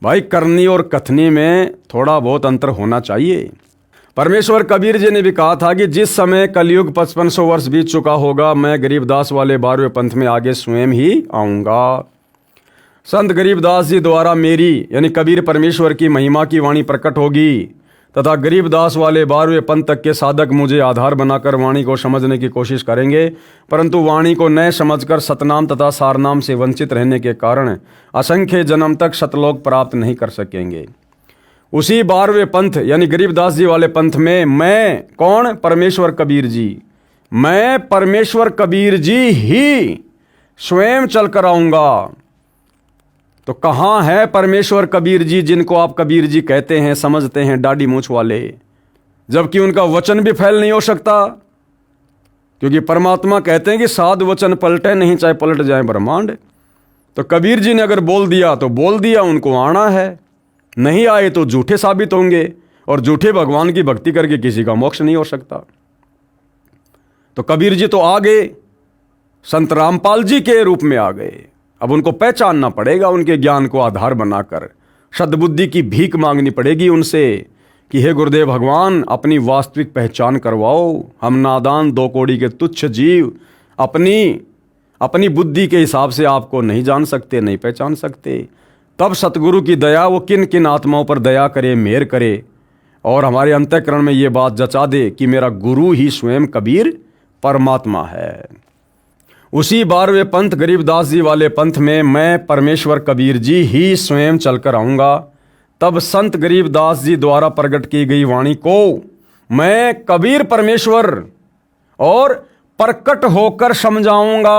भाई, करनी और कथनी में थोड़ा बहुत अंतर होना चाहिए। परमेश्वर कबीर जी ने भी कहा था कि जिस समय कलयुग 5500 वर्ष बीत चुका होगा, मैं गरीबदास वाले 12वें पंथ में आगे स्वयं ही आऊँगा। संत गरीबदास जी द्वारा मेरी यानी कबीर परमेश्वर की महिमा की वाणी प्रकट होगी तथा गरीबदास वाले 12वें पंथ तक के साधक मुझे आधार बनाकर वाणी को समझने की कोशिश करेंगे, परंतु वाणी को न समझकर सतनाम तथा सारनाम से वंचित रहने के कारण असंख्य जन्म तक सतलोक प्राप्त नहीं कर सकेंगे। उसी 12वें पंथ यानी गरीबदास जी वाले पंथ में मैं कौन? परमेश्वर कबीर जी। मैं परमेश्वर कबीर जी ही स्वयं चल कर आऊँगा। तो कहाँ है परमेश्वर कबीर जी, जिनको आप कबीर जी कहते हैं, समझते हैं, दाढ़ी मूछ वाले, जबकि उनका वचन भी फैल नहीं हो सकता? क्योंकि परमात्मा कहते हैं कि साध वचन पलटे नहीं, चाहे पलट जाए ब्रह्मांड। तो कबीर जी ने अगर बोल दिया तो बोल दिया, उनको आना है, नहीं आए तो झूठे साबित होंगे, और झूठे भगवान की भक्ति करके किसी का मोक्ष नहीं हो सकता। तो कबीर जी तो आ गए, संत रामपाल जी के रूप में आ गए। अब उनको पहचानना पड़ेगा, उनके ज्ञान को आधार बनाकर सद्बुद्धि की भीख मांगनी पड़ेगी उनसे कि हे गुरुदेव भगवान, अपनी वास्तविक पहचान करवाओ। हम नादान 2 कौड़ी के तुच्छ जीव अपनी बुद्धि के हिसाब से आपको नहीं जान सकते, नहीं पहचान सकते। तब सतगुरु की दया वो किन किन आत्माओं पर दया करे, मेहर करे और हमारे अंतःकरण में ये बात जचा दे कि मेरा गुरु ही स्वयं कबीर परमात्मा है। उसी 12वें पंथ गरीबदास जी वाले पंथ में मैं परमेश्वर कबीर जी ही स्वयं चलकर आऊँगा। तब संत गरीबदास जी द्वारा प्रकट की गई वाणी को मैं कबीर परमेश्वर और प्रकट होकर समझाऊंगा।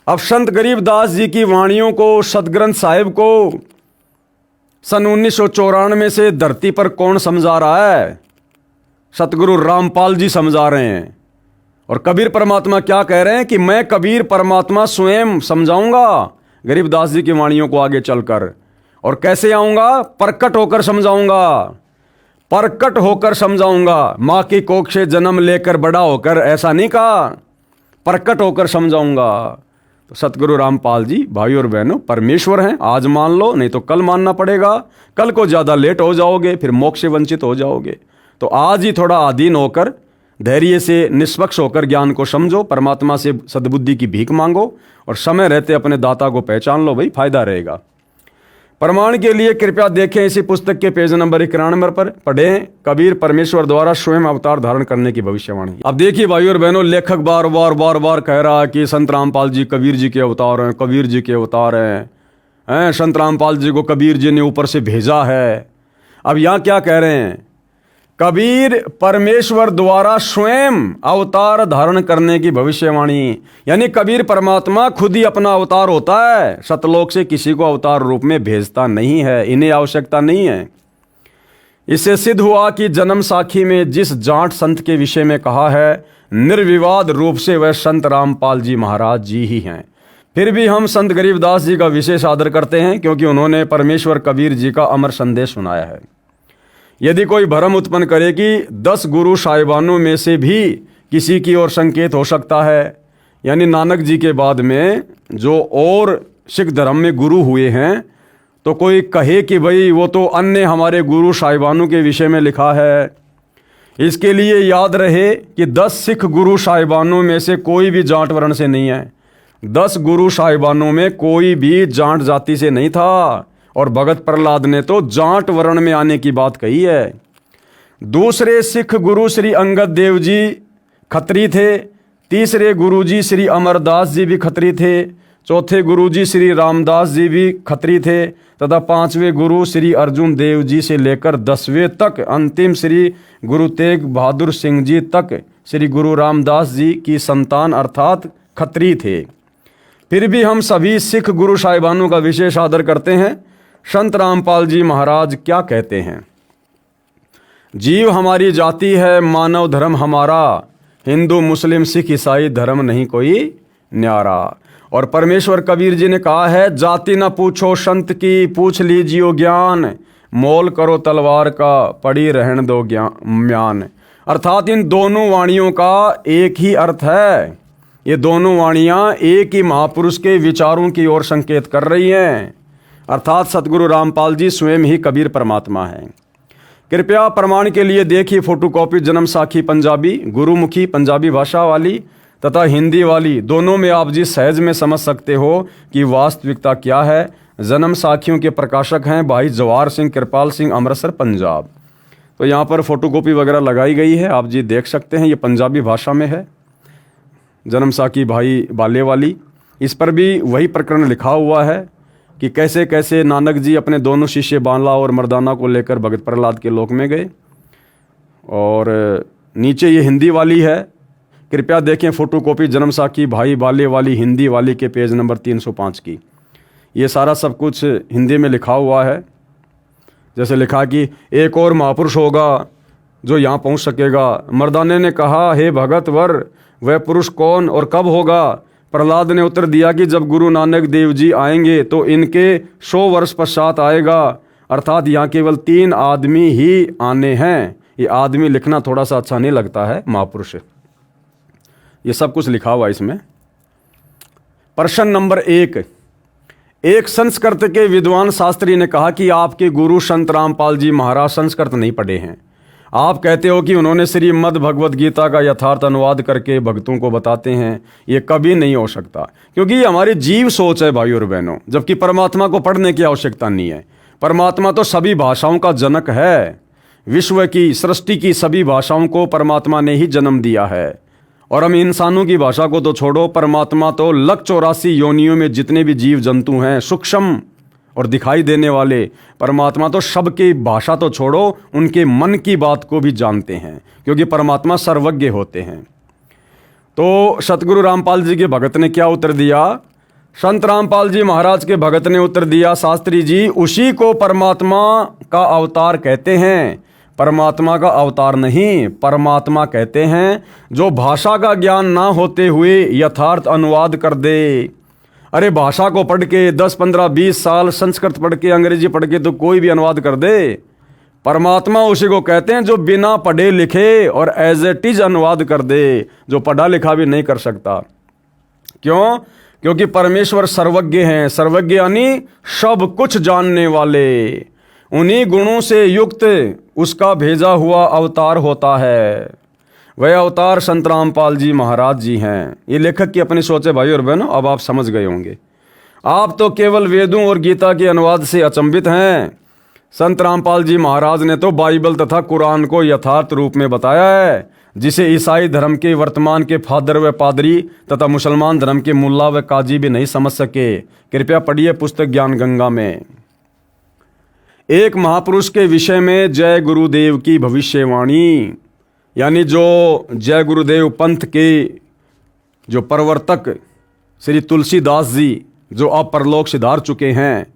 अब संत गरीबदास जी की वाणियों को, सतग्रंथ साहिब को सन 1994 से धरती पर कौन समझा रहा है? सतगुरु रामपाल जी समझा रहे हैं। और कबीर परमात्मा क्या कह रहे हैं कि मैं कबीर परमात्मा स्वयं समझाऊंगा गरीबदास जी की वाणियों को आगे चलकर। और कैसे आऊंगा? प्रकट होकर समझाऊंगा, प्रकट होकर समझाऊंगा। माँ की कोख से जन्म लेकर बड़ा होकर, ऐसा नहीं कहा, प्रकट होकर समझाऊंगा। तो सतगुरु रामपाल जी भाई और बहनों परमेश्वर हैं। आज मान लो, नहीं तो कल मानना पड़ेगा। कल को ज़्यादा लेट हो जाओगे, फिर मोक्ष से वंचित हो जाओगे। तो आज ही थोड़ा अधीन होकर, धैर्य से, निष्पक्ष होकर ज्ञान को समझो, परमात्मा से सद्बुद्धि की भीख मांगो और समय रहते अपने दाता को पहचान लो, भाई फायदा रहेगा। प्रमाण के लिए कृपया देखें इसी पुस्तक के पेज नंबर 91 पर पढ़ें कबीर परमेश्वर द्वारा स्वयं अवतार धारण करने की भविष्यवाणी। अब देखिए भाई और बहनों, लेखक बार बार कह रहा है कि संत रामपाल जी कबीर जी के अवतार हैं, कबीर जी के अवतार हैं, संत रामपाल जी को कबीर जी ने ऊपर से भेजा है। अब यहाँ क्या कह रहे हैं? कबीर परमेश्वर द्वारा स्वयं अवतार धारण करने की भविष्यवाणी, यानी कबीर परमात्मा खुद ही अपना अवतार होता है, सतलोक से किसी को अवतार रूप में भेजता नहीं है, इन्हें आवश्यकता नहीं है। इससे सिद्ध हुआ कि जन्म साखी में जिस जाट संत के विषय में कहा है, निर्विवाद रूप से वह संत रामपाल जी महाराज जी ही हैं। फिर भी हम संत गरीबदास जी का विशेष आदर करते हैं, क्योंकि उन्होंने परमेश्वर कबीर जी का अमर संदेश सुनाया है। यदि कोई भ्रम उत्पन्न करे कि 10 गुरु साहिबानों में से भी किसी की ओर संकेत हो सकता है, यानी नानक जी के बाद में जो और सिख धर्म में गुरु हुए हैं, तो कोई कहे कि भाई वो तो अन्य हमारे गुरु साहिबानों के विषय में लिखा है। इसके लिए याद रहे कि 10 सिख गुरु साहिबानों में से कोई भी जाट वर्ण से नहीं है। 10 गुरु साहिबानों में कोई भी जाट जाति से नहीं था। और भगत प्रहलाद ने तो जाट वर्ण में आने की बात कही है। दूसरे सिख गुरु श्री अंगद देव जी खत्री थे। तीसरे गुरु जी श्री अमरदास जी भी खत्री थे। चौथे गुरु जी श्री रामदास जी भी खत्री थे तथा 5वें गुरु श्री अर्जुन देव जी से लेकर 10वें तक अंतिम श्री गुरु तेग बहादुर सिंह जी तक श्री गुरु रामदास जी की संतान अर्थात खत्री थे। फिर भी हम सभी सिख गुरु साहिबानों का विशेष आदर करते हैं। संत रामपाल जी महाराज क्या कहते हैं? जीव हमारी जाति है, मानव धर्म हमारा, हिंदू मुस्लिम सिख ईसाई धर्म नहीं कोई न्यारा। और परमेश्वर कबीर जी ने कहा है, जाति न पूछो संत की, पूछ लीजियो ज्ञान, मोल करो तलवार का, पड़ी रहन दो म्यान। अर्थात इन दोनों वाणियों का एक ही अर्थ है। ये दोनों वाणियाँ एक ही महापुरुष के विचारों की ओर संकेत कर रही हैं। अर्थात सतगुरु रामपाल जी स्वयं ही कबीर परमात्मा हैं। कृपया प्रमाण के लिए देखिए फोटोकॉपी जन्म साखी पंजाबी, गुरुमुखी पंजाबी भाषा वाली तथा हिंदी वाली, दोनों में आप जी सहज में समझ सकते हो कि वास्तविकता क्या है। जन्म साखियों के प्रकाशक हैं भाई जवाहर सिंह कृपाल सिंह, अमृतसर पंजाब। तो यहाँ पर फोटोकॉपी वगैरह लगाई गई है, आप जी देख सकते हैं। ये पंजाबी भाषा में है, जन्म साखी भाई बाले वाली। इस पर भी वही प्रकरण लिखा हुआ है कि कैसे कैसे नानक जी अपने दोनों शिष्य बांला और मर्दाना को लेकर भगत प्रहलाद के लोक में गए। और नीचे ये हिंदी वाली है, कृपया देखें फोटोकॉपी जन्म साखी भाई बाले वाली हिंदी वाली के पेज नंबर 305 की। ये सारा सब कुछ हिंदी में लिखा हुआ है। जैसे लिखा कि एक और महापुरुष होगा जो यहाँ पहुँच सकेगा। मर्दाने ने कहा, हे भगत वर, वह पुरुष कौन और कब होगा? प्रहलाद ने उत्तर दिया कि जब गुरु नानक देव जी आएंगे तो इनके 100 वर्ष पश्चात आएगा। अर्थात यहाँ केवल 3 आदमी ही आने हैं। ये आदमी लिखना थोड़ा सा अच्छा नहीं लगता है, महापुरुष। ये सब कुछ लिखा हुआ इसमें। प्रश्न नंबर 1, एक संस्कृत के विद्वान शास्त्री ने कहा कि आपके गुरु संत रामपाल जी महाराज संस्कृत नहीं पढ़े हैं। आप कहते हो कि उन्होंने श्रीमद् भगवद गीता का यथार्थ अनुवाद करके भक्तों को बताते हैं। ये कभी नहीं हो सकता, क्योंकि ये हमारी जीव सोच है भाई और बहनों, जबकि परमात्मा को पढ़ने की आवश्यकता नहीं है। परमात्मा तो सभी भाषाओं का जनक है। विश्व की, सृष्टि की सभी भाषाओं को परमात्मा ने ही जन्म दिया है। और हम इंसानों की भाषा को तो छोड़ो, परमात्मा तो 184 योनियों में जितने भी जीव जंतु हैं सूक्ष्म और दिखाई देने वाले, परमात्मा तो सबकी भाषा तो छोड़ो, उनके मन की बात को भी जानते हैं, क्योंकि परमात्मा सर्वज्ञ होते हैं। तो सतगुरु रामपाल जी के भगत ने क्या उत्तर दिया? संत रामपाल जी महाराज के भगत ने उत्तर दिया, शास्त्री जी उसी को परमात्मा का अवतार कहते हैं। परमात्मा का अवतार नहीं, परमात्मा कहते हैं जो भाषा का ज्ञान ना होते हुए यथार्थ अनुवाद कर दे। अरे भाषा को पढ़ के 10, 15, 20 साल संस्कृत पढ़ के, अंग्रेजी पढ़ के तो कोई भी अनुवाद कर दे। परमात्मा उसी को कहते हैं जो बिना पढ़े लिखे और एज इट इज अनुवाद कर दे, जो पढ़ा लिखा भी नहीं कर सकता। क्यों? क्योंकि परमेश्वर सर्वज्ञ हैं। सर्वज्ञ यानी सब कुछ जानने वाले, उन्हीं गुणों से युक्त उसका भेजा हुआ अवतार होता है। वह अवतार संत रामपाल जी महाराज जी हैं। ये लेखक की अपनी सोचे भाई और बहनों, अब आप समझ गए होंगे। आप तो केवल वेदों और गीता के अनुवाद से अचंभित हैं। संत रामपाल जी महाराज ने तो बाइबल तथा कुरान को यथार्थ रूप में बताया है, जिसे ईसाई धर्म के वर्तमान के फादर व पादरी तथा मुसलमान धर्म के मुल्ला व काजी भी नहीं समझ सके। कृपया पढ़िए पुस्तक ज्ञान गंगा में। एक महापुरुष के विषय में जय गुरुदेव की भविष्यवाणी, यानी जो जय गुरुदेव पंथ के जो प्रवर्तक श्री तुलसीदास जी, जो अब परलोक सिधार चुके हैं,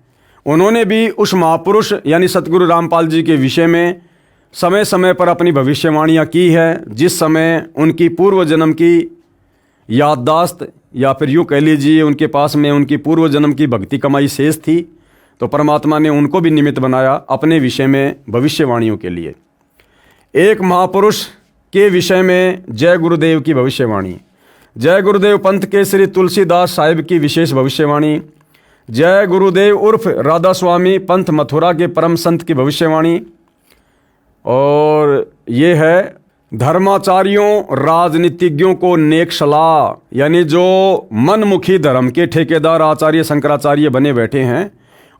उन्होंने भी उस महापुरुष यानी सतगुरु रामपाल जी के विषय में समय समय पर अपनी भविष्यवाणियाँ की है। जिस समय उनकी पूर्व जन्म की याददाश्त, या फिर यूँ कह लीजिए उनके पास में उनकी पूर्व जन्म की भक्ति कमाई शेष थी, तो परमात्मा ने उनको भी निमित्त बनाया अपने विषय में भविष्यवाणियों के लिए। एक महापुरुष के विषय में जय गुरुदेव की भविष्यवाणी, जय गुरुदेव पंथ के श्री तुलसीदास साहिब की विशेष भविष्यवाणी, जय गुरुदेव उर्फ राधा स्वामी पंथ मथुरा के परम संत की भविष्यवाणी, और ये है धर्माचार्यों राजनीतिज्ञों को नेक सलाह, यानी जो मनमुखी धर्म के ठेकेदार आचार्य शंकराचार्य बने बैठे हैं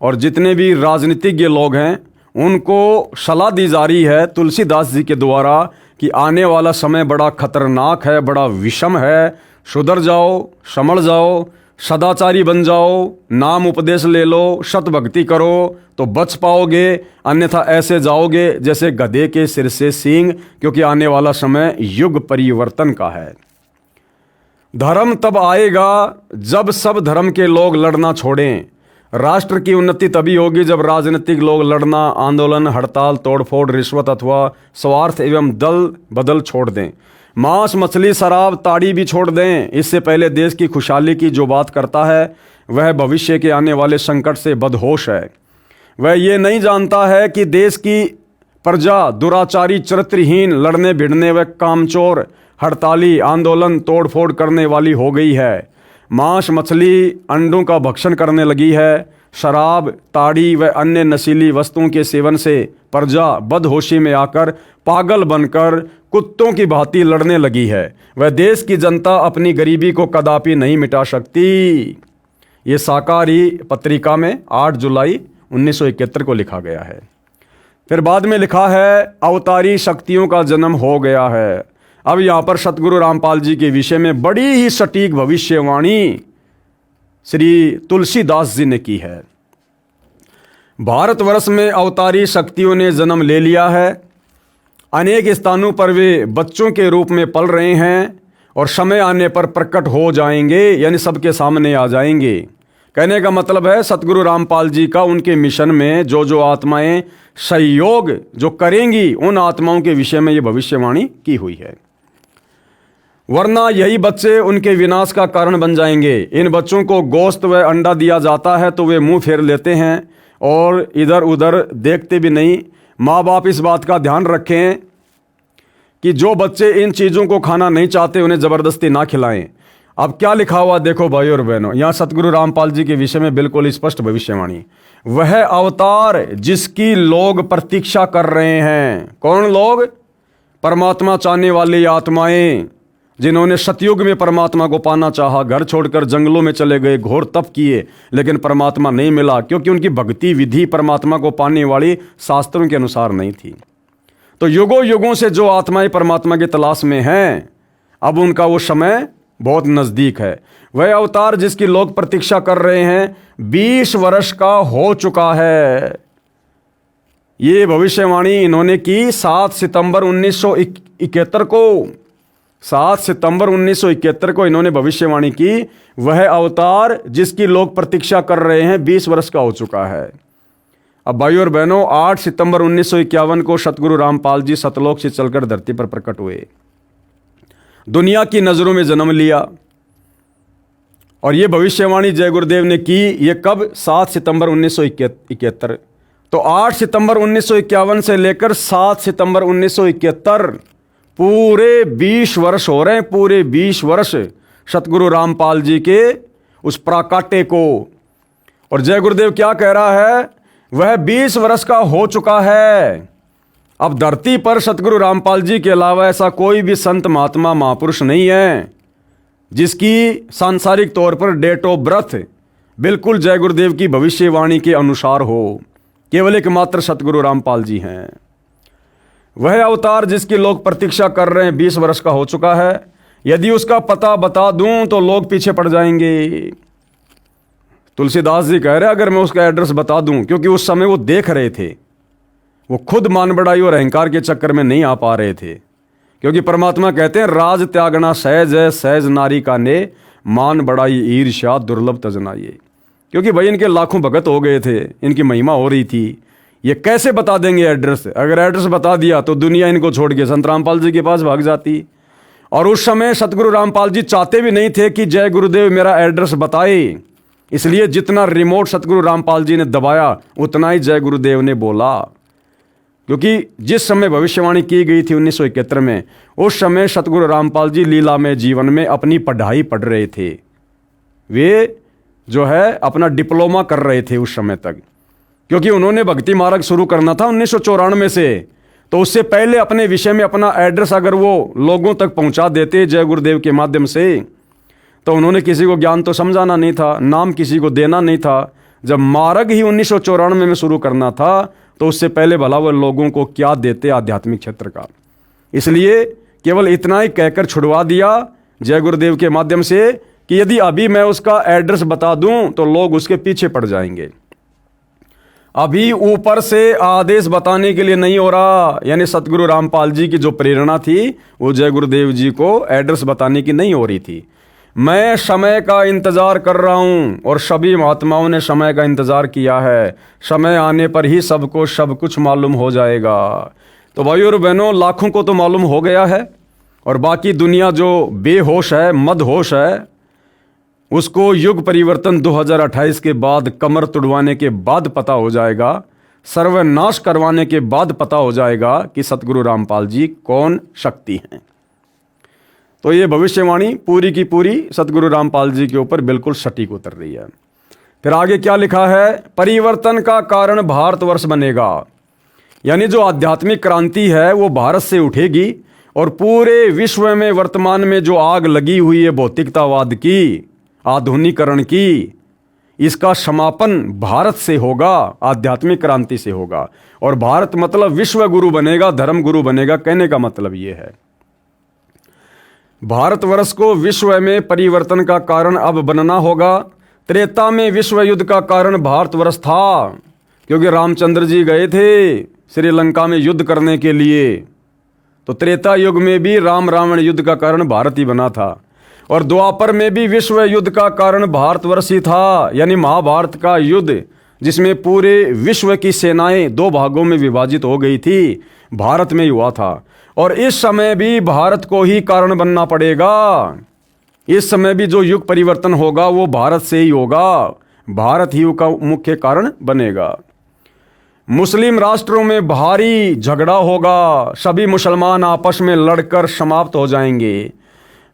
और जितने भी राजनीतिज्ञ लोग हैं, उनको सलाह दी जा रही है तुलसीदास जी के द्वारा कि आने वाला समय बड़ा खतरनाक है, बड़ा विषम है, सुधर जाओ, संभल जाओ, सदाचारी बन जाओ, नाम उपदेश ले लो, सत भक्ति करो तो बच पाओगे, अन्यथा ऐसे जाओगे जैसे गधे के सिर से सींग, क्योंकि आने वाला समय युग परिवर्तन का है। धर्म तब आएगा जब सब धर्म के लोग लड़ना छोड़ें। राष्ट्र की उन्नति तभी होगी जब राजनीतिक लोग लड़ना, आंदोलन, हड़ताल, तोड़फोड़, रिश्वत अथवा स्वार्थ एवं दल बदल छोड़ दें। मांस, मछली, शराब, ताड़ी भी छोड़ दें। इससे पहले देश की खुशहाली की जो बात करता है वह भविष्य के आने वाले संकट से बदहोश है। वह ये नहीं जानता है कि देश की प्रजा दुराचारी, चरित्रहीन, लड़ने भिड़ने व कामचोर, हड़ताली, आंदोलन, तोड़फोड़ करने वाली हो गई है। मांस, मछली, अंडों का भक्षण करने लगी है। शराब, ताड़ी व अन्य नशीली वस्तुओं के सेवन से प्रजा बदहोशी में आकर पागल बनकर कुत्तों की भांति लड़ने लगी है। वह देश की जनता अपनी गरीबी को कदापि नहीं मिटा सकती। ये साकारी पत्रिका में 8 जुलाई 1971 को लिखा गया है। फिर बाद में लिखा है अवतारी शक्तियों का जन्म हो गया है। अब यहाँ पर सतगुरु रामपाल जी के विषय में बड़ी ही सटीक भविष्यवाणी श्री तुलसीदास जी ने की है। भारतवर्ष में अवतारी शक्तियों ने जन्म ले लिया है। अनेक स्थानों पर वे बच्चों के रूप में पल रहे हैं और समय आने पर प्रकट हो जाएंगे, यानी सबके सामने आ जाएंगे। कहने का मतलब है सतगुरु रामपाल जी का उनके मिशन में जो जो आत्माएं सहयोग जो करेंगी, उन आत्माओं के विषय में ये भविष्यवाणी की हुई है। वरना यही बच्चे उनके विनाश का कारण बन जाएंगे। इन बच्चों को गोश्त व अंडा दिया जाता है तो वे मुंह फेर लेते हैं और इधर उधर देखते भी नहीं। माँ बाप इस बात का ध्यान रखें कि जो बच्चे इन चीज़ों को खाना नहीं चाहते उन्हें ज़बरदस्ती ना खिलाएं। अब क्या लिखा हुआ देखो भाई और बहनों, यहाँ सतगुरु रामपाल जी के विषय में बिल्कुल स्पष्ट भविष्यवाणी। वह अवतार जिसकी लोग प्रतीक्षा कर रहे हैं। कौन लोग? परमात्मा चाहने वाली आत्माएं, जिन्होंने सतयुग में परमात्मा को पाना चाहा, घर छोड़कर जंगलों में चले गए, घोर तप किए, लेकिन परमात्मा नहीं मिला, क्योंकि उनकी भक्ति विधि परमात्मा को पाने वाली शास्त्रों के अनुसार नहीं थी। तो युगों युगों से जो आत्माएं परमात्मा की तलाश में हैं, अब उनका वो समय बहुत नज़दीक है। वह अवतार जिसकी लोग प्रतीक्षा कर रहे हैं 20 वर्ष का हो चुका है। ये भविष्यवाणी इन्होंने की 7 सितंबर 1971 को। 7 सितंबर 1971 को इन्होंने भविष्यवाणी की, वह अवतार जिसकी लोग प्रतीक्षा कर रहे हैं 20 वर्ष का हो चुका है। अब भाइयों और बहनों, 8 सितंबर 1951 को सतगुरु रामपाल जी सतलोक से चलकर धरती पर प्रकट हुए, दुनिया की नज़रों में जन्म लिया। और ये भविष्यवाणी जय गुरुदेव ने की, ये कब? 7 सितंबर 1971। तो 8 सितंबर 1951 से लेकर 7 सितंबर 1971 पूरे 20 वर्ष हो रहे हैं, पूरे 20 वर्ष सतगुरु रामपाल जी के उस प्राकाट्य को। और जय गुरुदेव क्या कह रहा है? वह 20 वर्ष का हो चुका है। अब धरती पर सतगुरु रामपाल जी के अलावा ऐसा कोई भी संत महात्मा महापुरुष नहीं है जिसकी सांसारिक तौर पर डेट ऑफ बर्थ बिल्कुल जय गुरुदेव की भविष्यवाणी के अनुसार हो। केवल एकमात्र सतगुरु रामपाल जी हैं। वह अवतार जिसकी लोग प्रतीक्षा कर रहे हैं 20 वर्ष का हो चुका है। यदि उसका पता बता दूं तो लोग पीछे पड़ जाएंगे। तुलसीदास जी कह रहे हैं अगर मैं उसका एड्रेस बता दूं, क्योंकि उस समय वो देख रहे थे, वो खुद मान बढ़ाई और अहंकार के चक्कर में नहीं आ पा रहे थे। क्योंकि परमात्मा कहते हैं राज त्यागना सहज है, सहज नारी का ने मान बढ़ाई ईर्ष्या दुर्लभ तजनाइए। क्योंकि भाई इनके लाखों भगत हो गए थे, इनकी महिमा हो रही थी। ये कैसे बता देंगे एड्रेस? अगर एड्रेस बता दिया तो दुनिया इनको छोड़ के संत रामपाल जी के पास भाग जाती। और उस समय सतगुरु रामपाल जी चाहते भी नहीं थे कि जय गुरुदेव मेरा एड्रेस बताए। इसलिए जितना रिमोट सतगुरु रामपाल जी ने दबाया उतना ही जय गुरुदेव ने बोला। क्योंकि जिस समय भविष्यवाणी की गई थी 1971 में, उस समय सतगुरु रामपाल जी लीला में जीवन में अपनी पढ़ाई पढ़ रहे थे। वे जो है अपना डिप्लोमा कर रहे थे उस समय तक। क्योंकि उन्होंने भक्ति मार्ग शुरू करना था 1994 से, तो उससे पहले अपने विषय में अपना एड्रेस अगर वो लोगों तक पहुंचा देते जय गुरुदेव के माध्यम से, तो उन्होंने किसी को ज्ञान तो समझाना नहीं था, नाम किसी को देना नहीं था। जब मार्ग ही 1994 में शुरू करना था तो उससे पहले भला वो लोगों को क्या देते आध्यात्मिक क्षेत्र का। इसलिए केवल इतना ही कहकर छुड़वा दिया जय गुरुदेव के माध्यम से कि यदि अभी मैं उसका एड्रेस बता दूं तो लोग उसके पीछे पड़ जाएंगे। अभी ऊपर से आदेश बताने के लिए नहीं हो रहा, यानी सतगुरु रामपाल जी की जो प्रेरणा थी वो जय गुरुदेव जी को एड्रेस बताने की नहीं हो रही थी। मैं समय का इंतजार कर रहा हूं और सभी महात्माओं ने समय का इंतजार किया है। समय आने पर ही सबको सब कुछ मालूम हो जाएगा। तो भाइयों और बहनों, लाखों को तो मालूम हो गया है और बाकी दुनिया जो बेहोश है, मदहोश है, उसको युग परिवर्तन 2028 के बाद, कमर तुड़वाने के बाद पता हो जाएगा, सर्वनाश करवाने के बाद पता हो जाएगा कि सतगुरु रामपाल जी कौन शक्ति हैं। तो ये भविष्यवाणी पूरी की पूरी सतगुरु रामपाल जी के ऊपर बिल्कुल सटीक उतर रही है। फिर आगे क्या लिखा है? परिवर्तन का कारण भारतवर्ष बनेगा। यानी जो आध्यात्मिक क्रांति है वो भारत से उठेगी और पूरे विश्व में वर्तमान में जो आग लगी हुई है भौतिकतावाद की, आधुनिकरण की, इसका समापन भारत से होगा, आध्यात्मिक क्रांति से होगा। और भारत मतलब विश्व गुरु बनेगा, धर्म गुरु बनेगा। कहने का मतलब ये है भारतवर्ष को विश्व में परिवर्तन का कारण अब बनना होगा। त्रेता में विश्व युद्ध का कारण भारतवर्ष था, क्योंकि रामचंद्र जी गए थे श्रीलंका में युद्ध करने के लिए। तो त्रेता युग में भी राम रावण युद्ध का कारण भारत ही बना था। और द्वापर में भी विश्व युद्ध का कारण भारतवर्ष ही था, यानी महाभारत का युद्ध जिसमें पूरे विश्व की सेनाएं 2 भागों में विभाजित हो गई थी, भारत में ही हुआ था। और इस समय भी भारत को ही कारण बनना पड़ेगा। इस समय भी जो युग परिवर्तन होगा वो भारत से ही होगा, भारत ही का मुख्य कारण बनेगा। मुस्लिम राष्ट्रों में भारी झगड़ा होगा, सभी मुसलमान आपस में लड़कर समाप्त हो जाएंगे।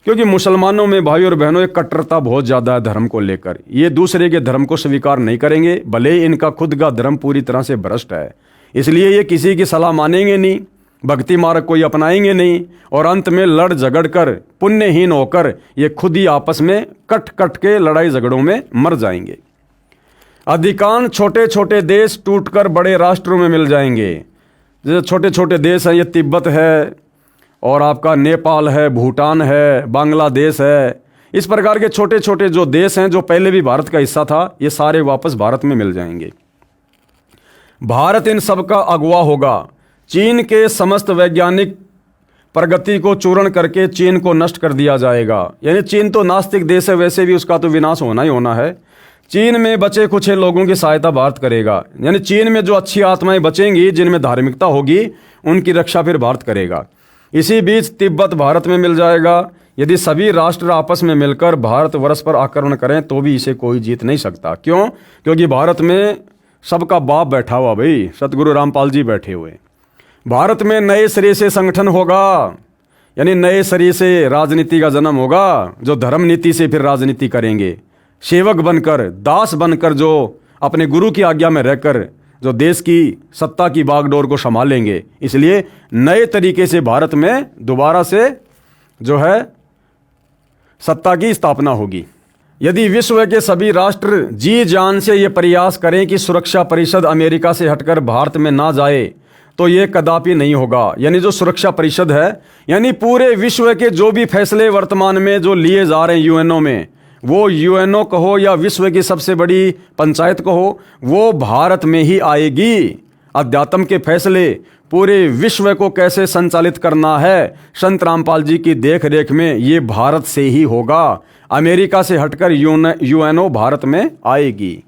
क्योंकि मुसलमानों में भाई और बहनों एक कट्टरता बहुत ज़्यादा है धर्म को लेकर। ये दूसरे के धर्म को स्वीकार नहीं करेंगे, भले ही इनका खुद का धर्म पूरी तरह से भ्रष्ट है। इसलिए ये किसी की सलाह मानेंगे नहीं, भक्ति मार्ग कोई अपनाएंगे नहीं, और अंत में लड़ झगड़ कर पुण्यहीन होकर ये खुद ही आपस में कट कट के लड़ाई झगड़ों में मर जाएंगे। अधिकांश छोटे छोटे देश टूटकर बड़े राष्ट्रों में मिल जाएंगे। जैसे छोटे छोटे देश हैं, ये तिब्बत है और आपका नेपाल है, भूटान है, बांग्लादेश है। इस प्रकार के छोटे छोटे जो देश हैं जो पहले भी भारत का हिस्सा था, ये सारे वापस भारत में मिल जाएंगे। भारत इन सब का अगुवा होगा। चीन के समस्त वैज्ञानिक प्रगति को चूर्ण करके चीन को नष्ट कर दिया जाएगा। यानी चीन तो नास्तिक देश है, वैसे भी उसका तो विनाश होना ही होना है। चीन में बचे कुछ लोगों की सहायता भारत करेगा। यानी चीन में जो अच्छी आत्माएं बचेंगी, जिनमें धार्मिकता होगी, उनकी रक्षा फिर भारत करेगा। इसी बीच तिब्बत भारत में मिल जाएगा। यदि सभी राष्ट्र आपस में मिलकर भारतवर्ष पर आक्रमण करें तो भी इसे कोई जीत नहीं सकता। क्यों? क्योंकि भारत में सबका बाप बैठा हुआ, भाई सतगुरु रामपाल जी बैठे हुए। भारत में नए सिरे से संगठन होगा, यानी नए सिरे से राजनीति का जन्म होगा, जो धर्म नीति से फिर राजनीति करेंगे। सेवक बनकर, दास बनकर, जो अपने गुरु की आज्ञा में रहकर जो देश की सत्ता की बागडोर को संभालेंगे। इसलिए नए तरीके से भारत में दोबारा से जो है सत्ता की स्थापना होगी। यदि विश्व के सभी राष्ट्र जी जान से ये प्रयास करें कि सुरक्षा परिषद अमेरिका से हटकर भारत में ना जाए, तो ये कदापि नहीं होगा। यानी जो सुरक्षा परिषद है, यानी पूरे विश्व के जो भी फैसले वर्तमान में जो लिए जा रहे हैं यूएनओ में, वो यूएनओ कहो या विश्व की सबसे बड़ी पंचायत कहो, वो भारत में ही आएगी। अध्यात्म के फैसले पूरे विश्व को कैसे संचालित करना है, संत रामपाल जी की देख रेख में ये भारत से ही होगा। अमेरिका से हटकर यूएनओ भारत में आएगी।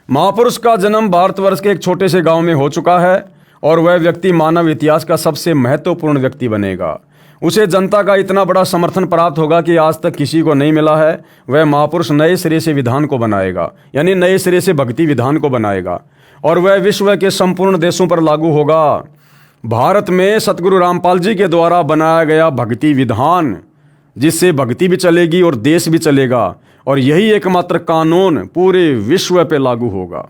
महापुरुष का जन्म भारतवर्ष के एक छोटे से गांव में हो चुका है और वह व्यक्ति मानव इतिहास का सबसे महत्वपूर्ण व्यक्ति बनेगा। उसे जनता का इतना बड़ा समर्थन प्राप्त होगा कि आज तक किसी को नहीं मिला है। वह महापुरुष नए सिरे से विधान को बनाएगा, यानी नए सिरे से भक्ति विधान को बनाएगा, और वह विश्व के संपूर्ण देशों पर लागू होगा। भारत में सतगुरु रामपाल जी के द्वारा बनाया गया भक्ति विधान, जिससे भक्ति भी चलेगी और देश भी चलेगा, और यही एकमात्र कानून पूरे विश्व पे लागू होगा।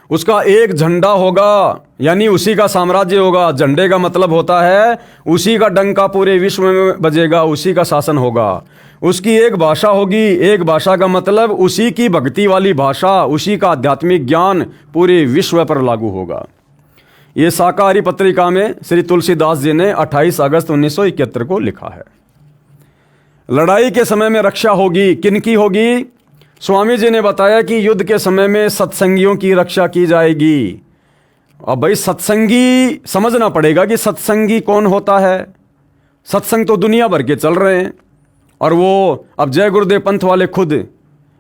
उसका एक झंडा होगा, यानी उसी का साम्राज्य होगा। झंडे का मतलब होता है उसी का डंका पूरे विश्व में बजेगा, उसी का शासन होगा। उसकी एक भाषा होगी, एक भाषा का मतलब उसी की भक्ति वाली भाषा, उसी का आध्यात्मिक ज्ञान पूरे विश्व पर लागू होगा। ये शाकाहारी पत्रिका में श्री तुलसीदास जी ने 28 अगस्त 1971 को लिखा है। लड़ाई के समय में रक्षा होगी। किनकी होगी? स्वामी जी ने बताया कि युद्ध के समय में सत्संगियों की रक्षा की जाएगी। अब भाई सत्संगी समझना पड़ेगा कि सत्संगी कौन होता है। सत्संग तो दुनिया भर के चल रहे हैं, और वो अब जय गुरुदेव पंथ वाले खुद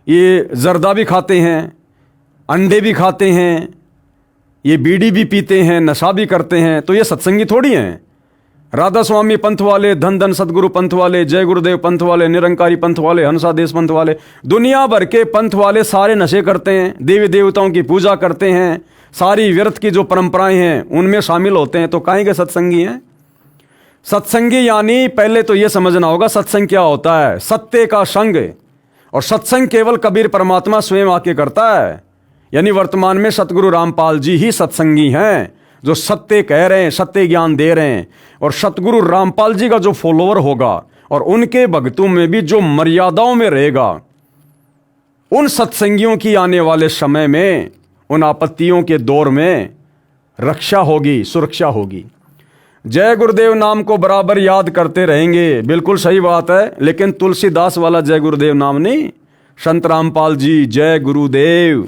ये जर्दा भी खाते हैं, अंडे भी खाते हैं, ये बीड़ी भी पीते हैं, नशा भी करते हैं, तो ये सत्संगी थोड़ी हैं। राधा स्वामी पंथ वाले, धन धन सतगुरु पंथ वाले, जय गुरुदेव पंथ वाले, निरंकारी पंथ वाले, हंसा देश पंथ वाले, दुनिया भर के पंथ वाले सारे नशे करते हैं, देवी देवताओं की पूजा करते हैं, सारी व्यर्थ की जो परंपराएं हैं उनमें शामिल होते हैं। तो काहे के सत्संगी हैं? सत्संगी यानी पहले तो यह समझना होगा सत्संग क्या होता है। सत्य का संग, और सत्संग केवल कबीर परमात्मा स्वयं आके करता है। यानी वर्तमान में सतगुरु रामपाल जी ही सत्संगी हैं, जो सत्य कह रहे हैं, सत्य ज्ञान दे रहे हैं। और सतगुरु रामपाल जी का जो फॉलोअर होगा और उनके भक्तों में भी जो मर्यादाओं में रहेगा, उन सत्संगियों की आने वाले समय में, उन आपत्तियों के दौर में रक्षा होगी, सुरक्षा होगी। जय गुरुदेव नाम को बराबर याद करते रहेंगे, बिल्कुल सही बात है, लेकिन तुलसीदास वाला जय गुरुदेव नाम नहीं। संत रामपाल जी जय गुरुदेव,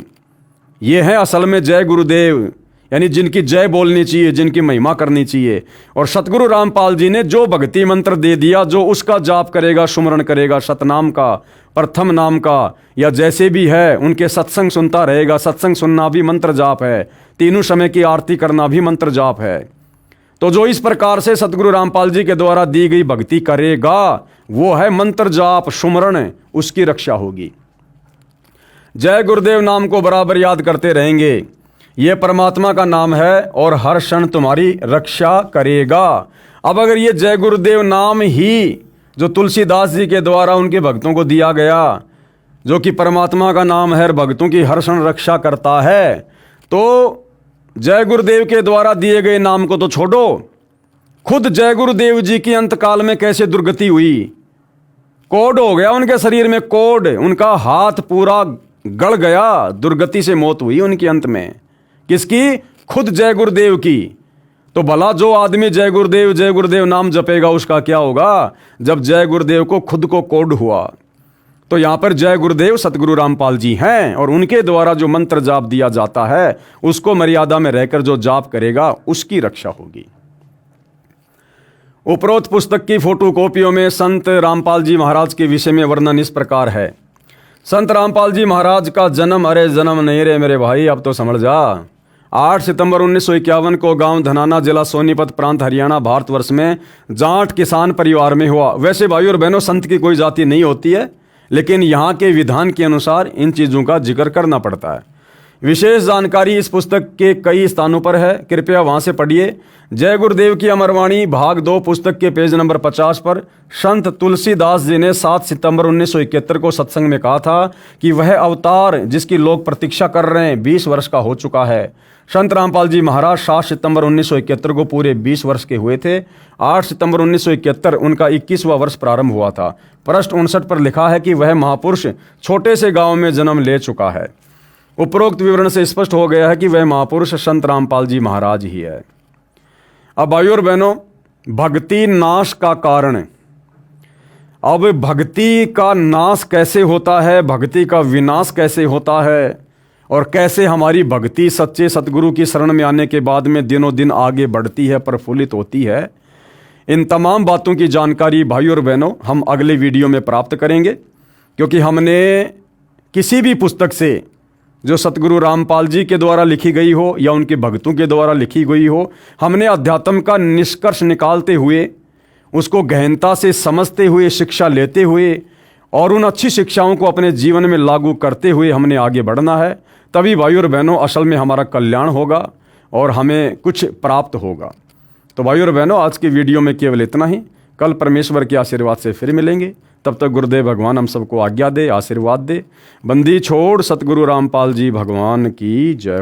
ये है असल में जय गुरुदेव, यानी जिनकी जय बोलनी चाहिए, जिनकी महिमा करनी चाहिए। और सतगुरु रामपाल जी ने जो भक्ति मंत्र दे दिया, जो उसका जाप करेगा, सुमरण करेगा, सतनाम का, प्रथम नाम का, या जैसे भी है, उनके सत्संग सुनता रहेगा। सत्संग सुनना भी मंत्र जाप है, तीनों समय की आरती करना भी मंत्र जाप है। तो जो इस प्रकार से सतगुरु रामपाल जी के द्वारा दी गई भक्ति करेगा, वो है मंत्र जाप सुमरण, उसकी रक्षा होगी। जय गुरुदेव नाम को बराबर याद करते रहेंगे, ये परमात्मा का नाम है और हर क्षण तुम्हारी रक्षा करेगा। अब अगर ये जय गुरुदेव नाम ही जो तुलसीदास जी के द्वारा उनके भक्तों को दिया गया, जो कि परमात्मा का नाम है, भक्तों की हर क्षण रक्षा करता है, तो जय गुरुदेव के द्वारा दिए गए नाम को तो छोड़ो, खुद जय गुरुदेव जी की अंतकाल में कैसे दुर्गति हुई, कोड हो गया उनके शरीर में, कोड, उनका हाथ पूरा गड़ गया, दुर्गति से मौत हुई उनके अंत में। किसकी? खुद जय गुरुदेव की। तो भला जो आदमी जय गुरुदेव नाम जपेगा उसका क्या होगा जब जय गुरुदेव को खुद को कोड हुआ। तो यहां पर जय गुरुदेव सतगुरु रामपाल जी हैं और उनके द्वारा जो मंत्र जाप दिया जाता है उसको मर्यादा में रहकर जो जाप करेगा उसकी रक्षा होगी। उपरोक्त पुस्तक की फोटोकॉपियों में संत रामपाल जी महाराज के विषय में वर्णन इस प्रकार है। संत रामपाल जी महाराज का जन्म, अरे जन्म नहीं रे मेरे भाई, अब तो समझ जा, 8 सितंबर 1951 को गांव धनाना, जिला सोनीपत, प्रांत हरियाणा, भारतवर्ष में जाट किसान परिवार में हुआ। वैसे भाई और बहनों, संत की कोई जाति नहीं होती है, लेकिन यहाँ के विधान के अनुसार इन चीज़ों का जिक्र करना पड़ता है। विशेष जानकारी इस पुस्तक के कई स्थानों पर है, कृपया वहाँ से पढ़िए। जय गुरुदेव की अमरवाणी भाग 2 पुस्तक के पेज नंबर 50 पर संत तुलसीदास जी ने 7 सितंबर 1971 को सत्संग में कहा था कि वह अवतार जिसकी लोग प्रतीक्षा कर रहे हैं 20 वर्ष का हो चुका है। संत रामपाल जी महाराज 7 सितंबर 1971 को पूरे 20 वर्ष के हुए थे। 8 सितंबर 1971 उनका 21वां वर्ष प्रारंभ हुआ था। पृष्ठ 59 पर लिखा है कि वह महापुरुष छोटे से गांव में जन्म ले चुका है। उपरोक्त विवरण से स्पष्ट हो गया है कि वह महापुरुष संत रामपाल जी महाराज ही है। अब भाइयों और बहनों, भक्ति नाश का कारण। अब भक्ति का नाश कैसे होता है, भक्ति का विनाश कैसे होता है, और कैसे हमारी भक्ति सच्चे सतगुरु की शरण में आने के बाद में दिनों दिन आगे बढ़ती है, प्रफुल्लित होती है, इन तमाम बातों की जानकारी भाइयों और बहनों हम अगले वीडियो में प्राप्त करेंगे। क्योंकि हमने किसी भी पुस्तक से जो सतगुरु रामपाल जी के द्वारा लिखी गई हो या उनके भक्तों के द्वारा लिखी गई हो, हमने अध्यात्म का निष्कर्ष निकालते हुए, उसको गहनता से समझते हुए, शिक्षा लेते हुए और उन अच्छी शिक्षाओं को अपने जीवन में लागू करते हुए हमने आगे बढ़ना है। तभी भाइयों और बहनों असल में हमारा कल्याण होगा और हमें कुछ प्राप्त होगा। तो भाइयों और बहनों, आज की वीडियो में केवल इतना ही। कल परमेश्वर के आशीर्वाद से फिर मिलेंगे। तब तक गुरुदेव भगवान हम सबको आज्ञा दे, आशीर्वाद दे। बंदी छोड़ सतगुरु रामपाल जी भगवान की जय हो।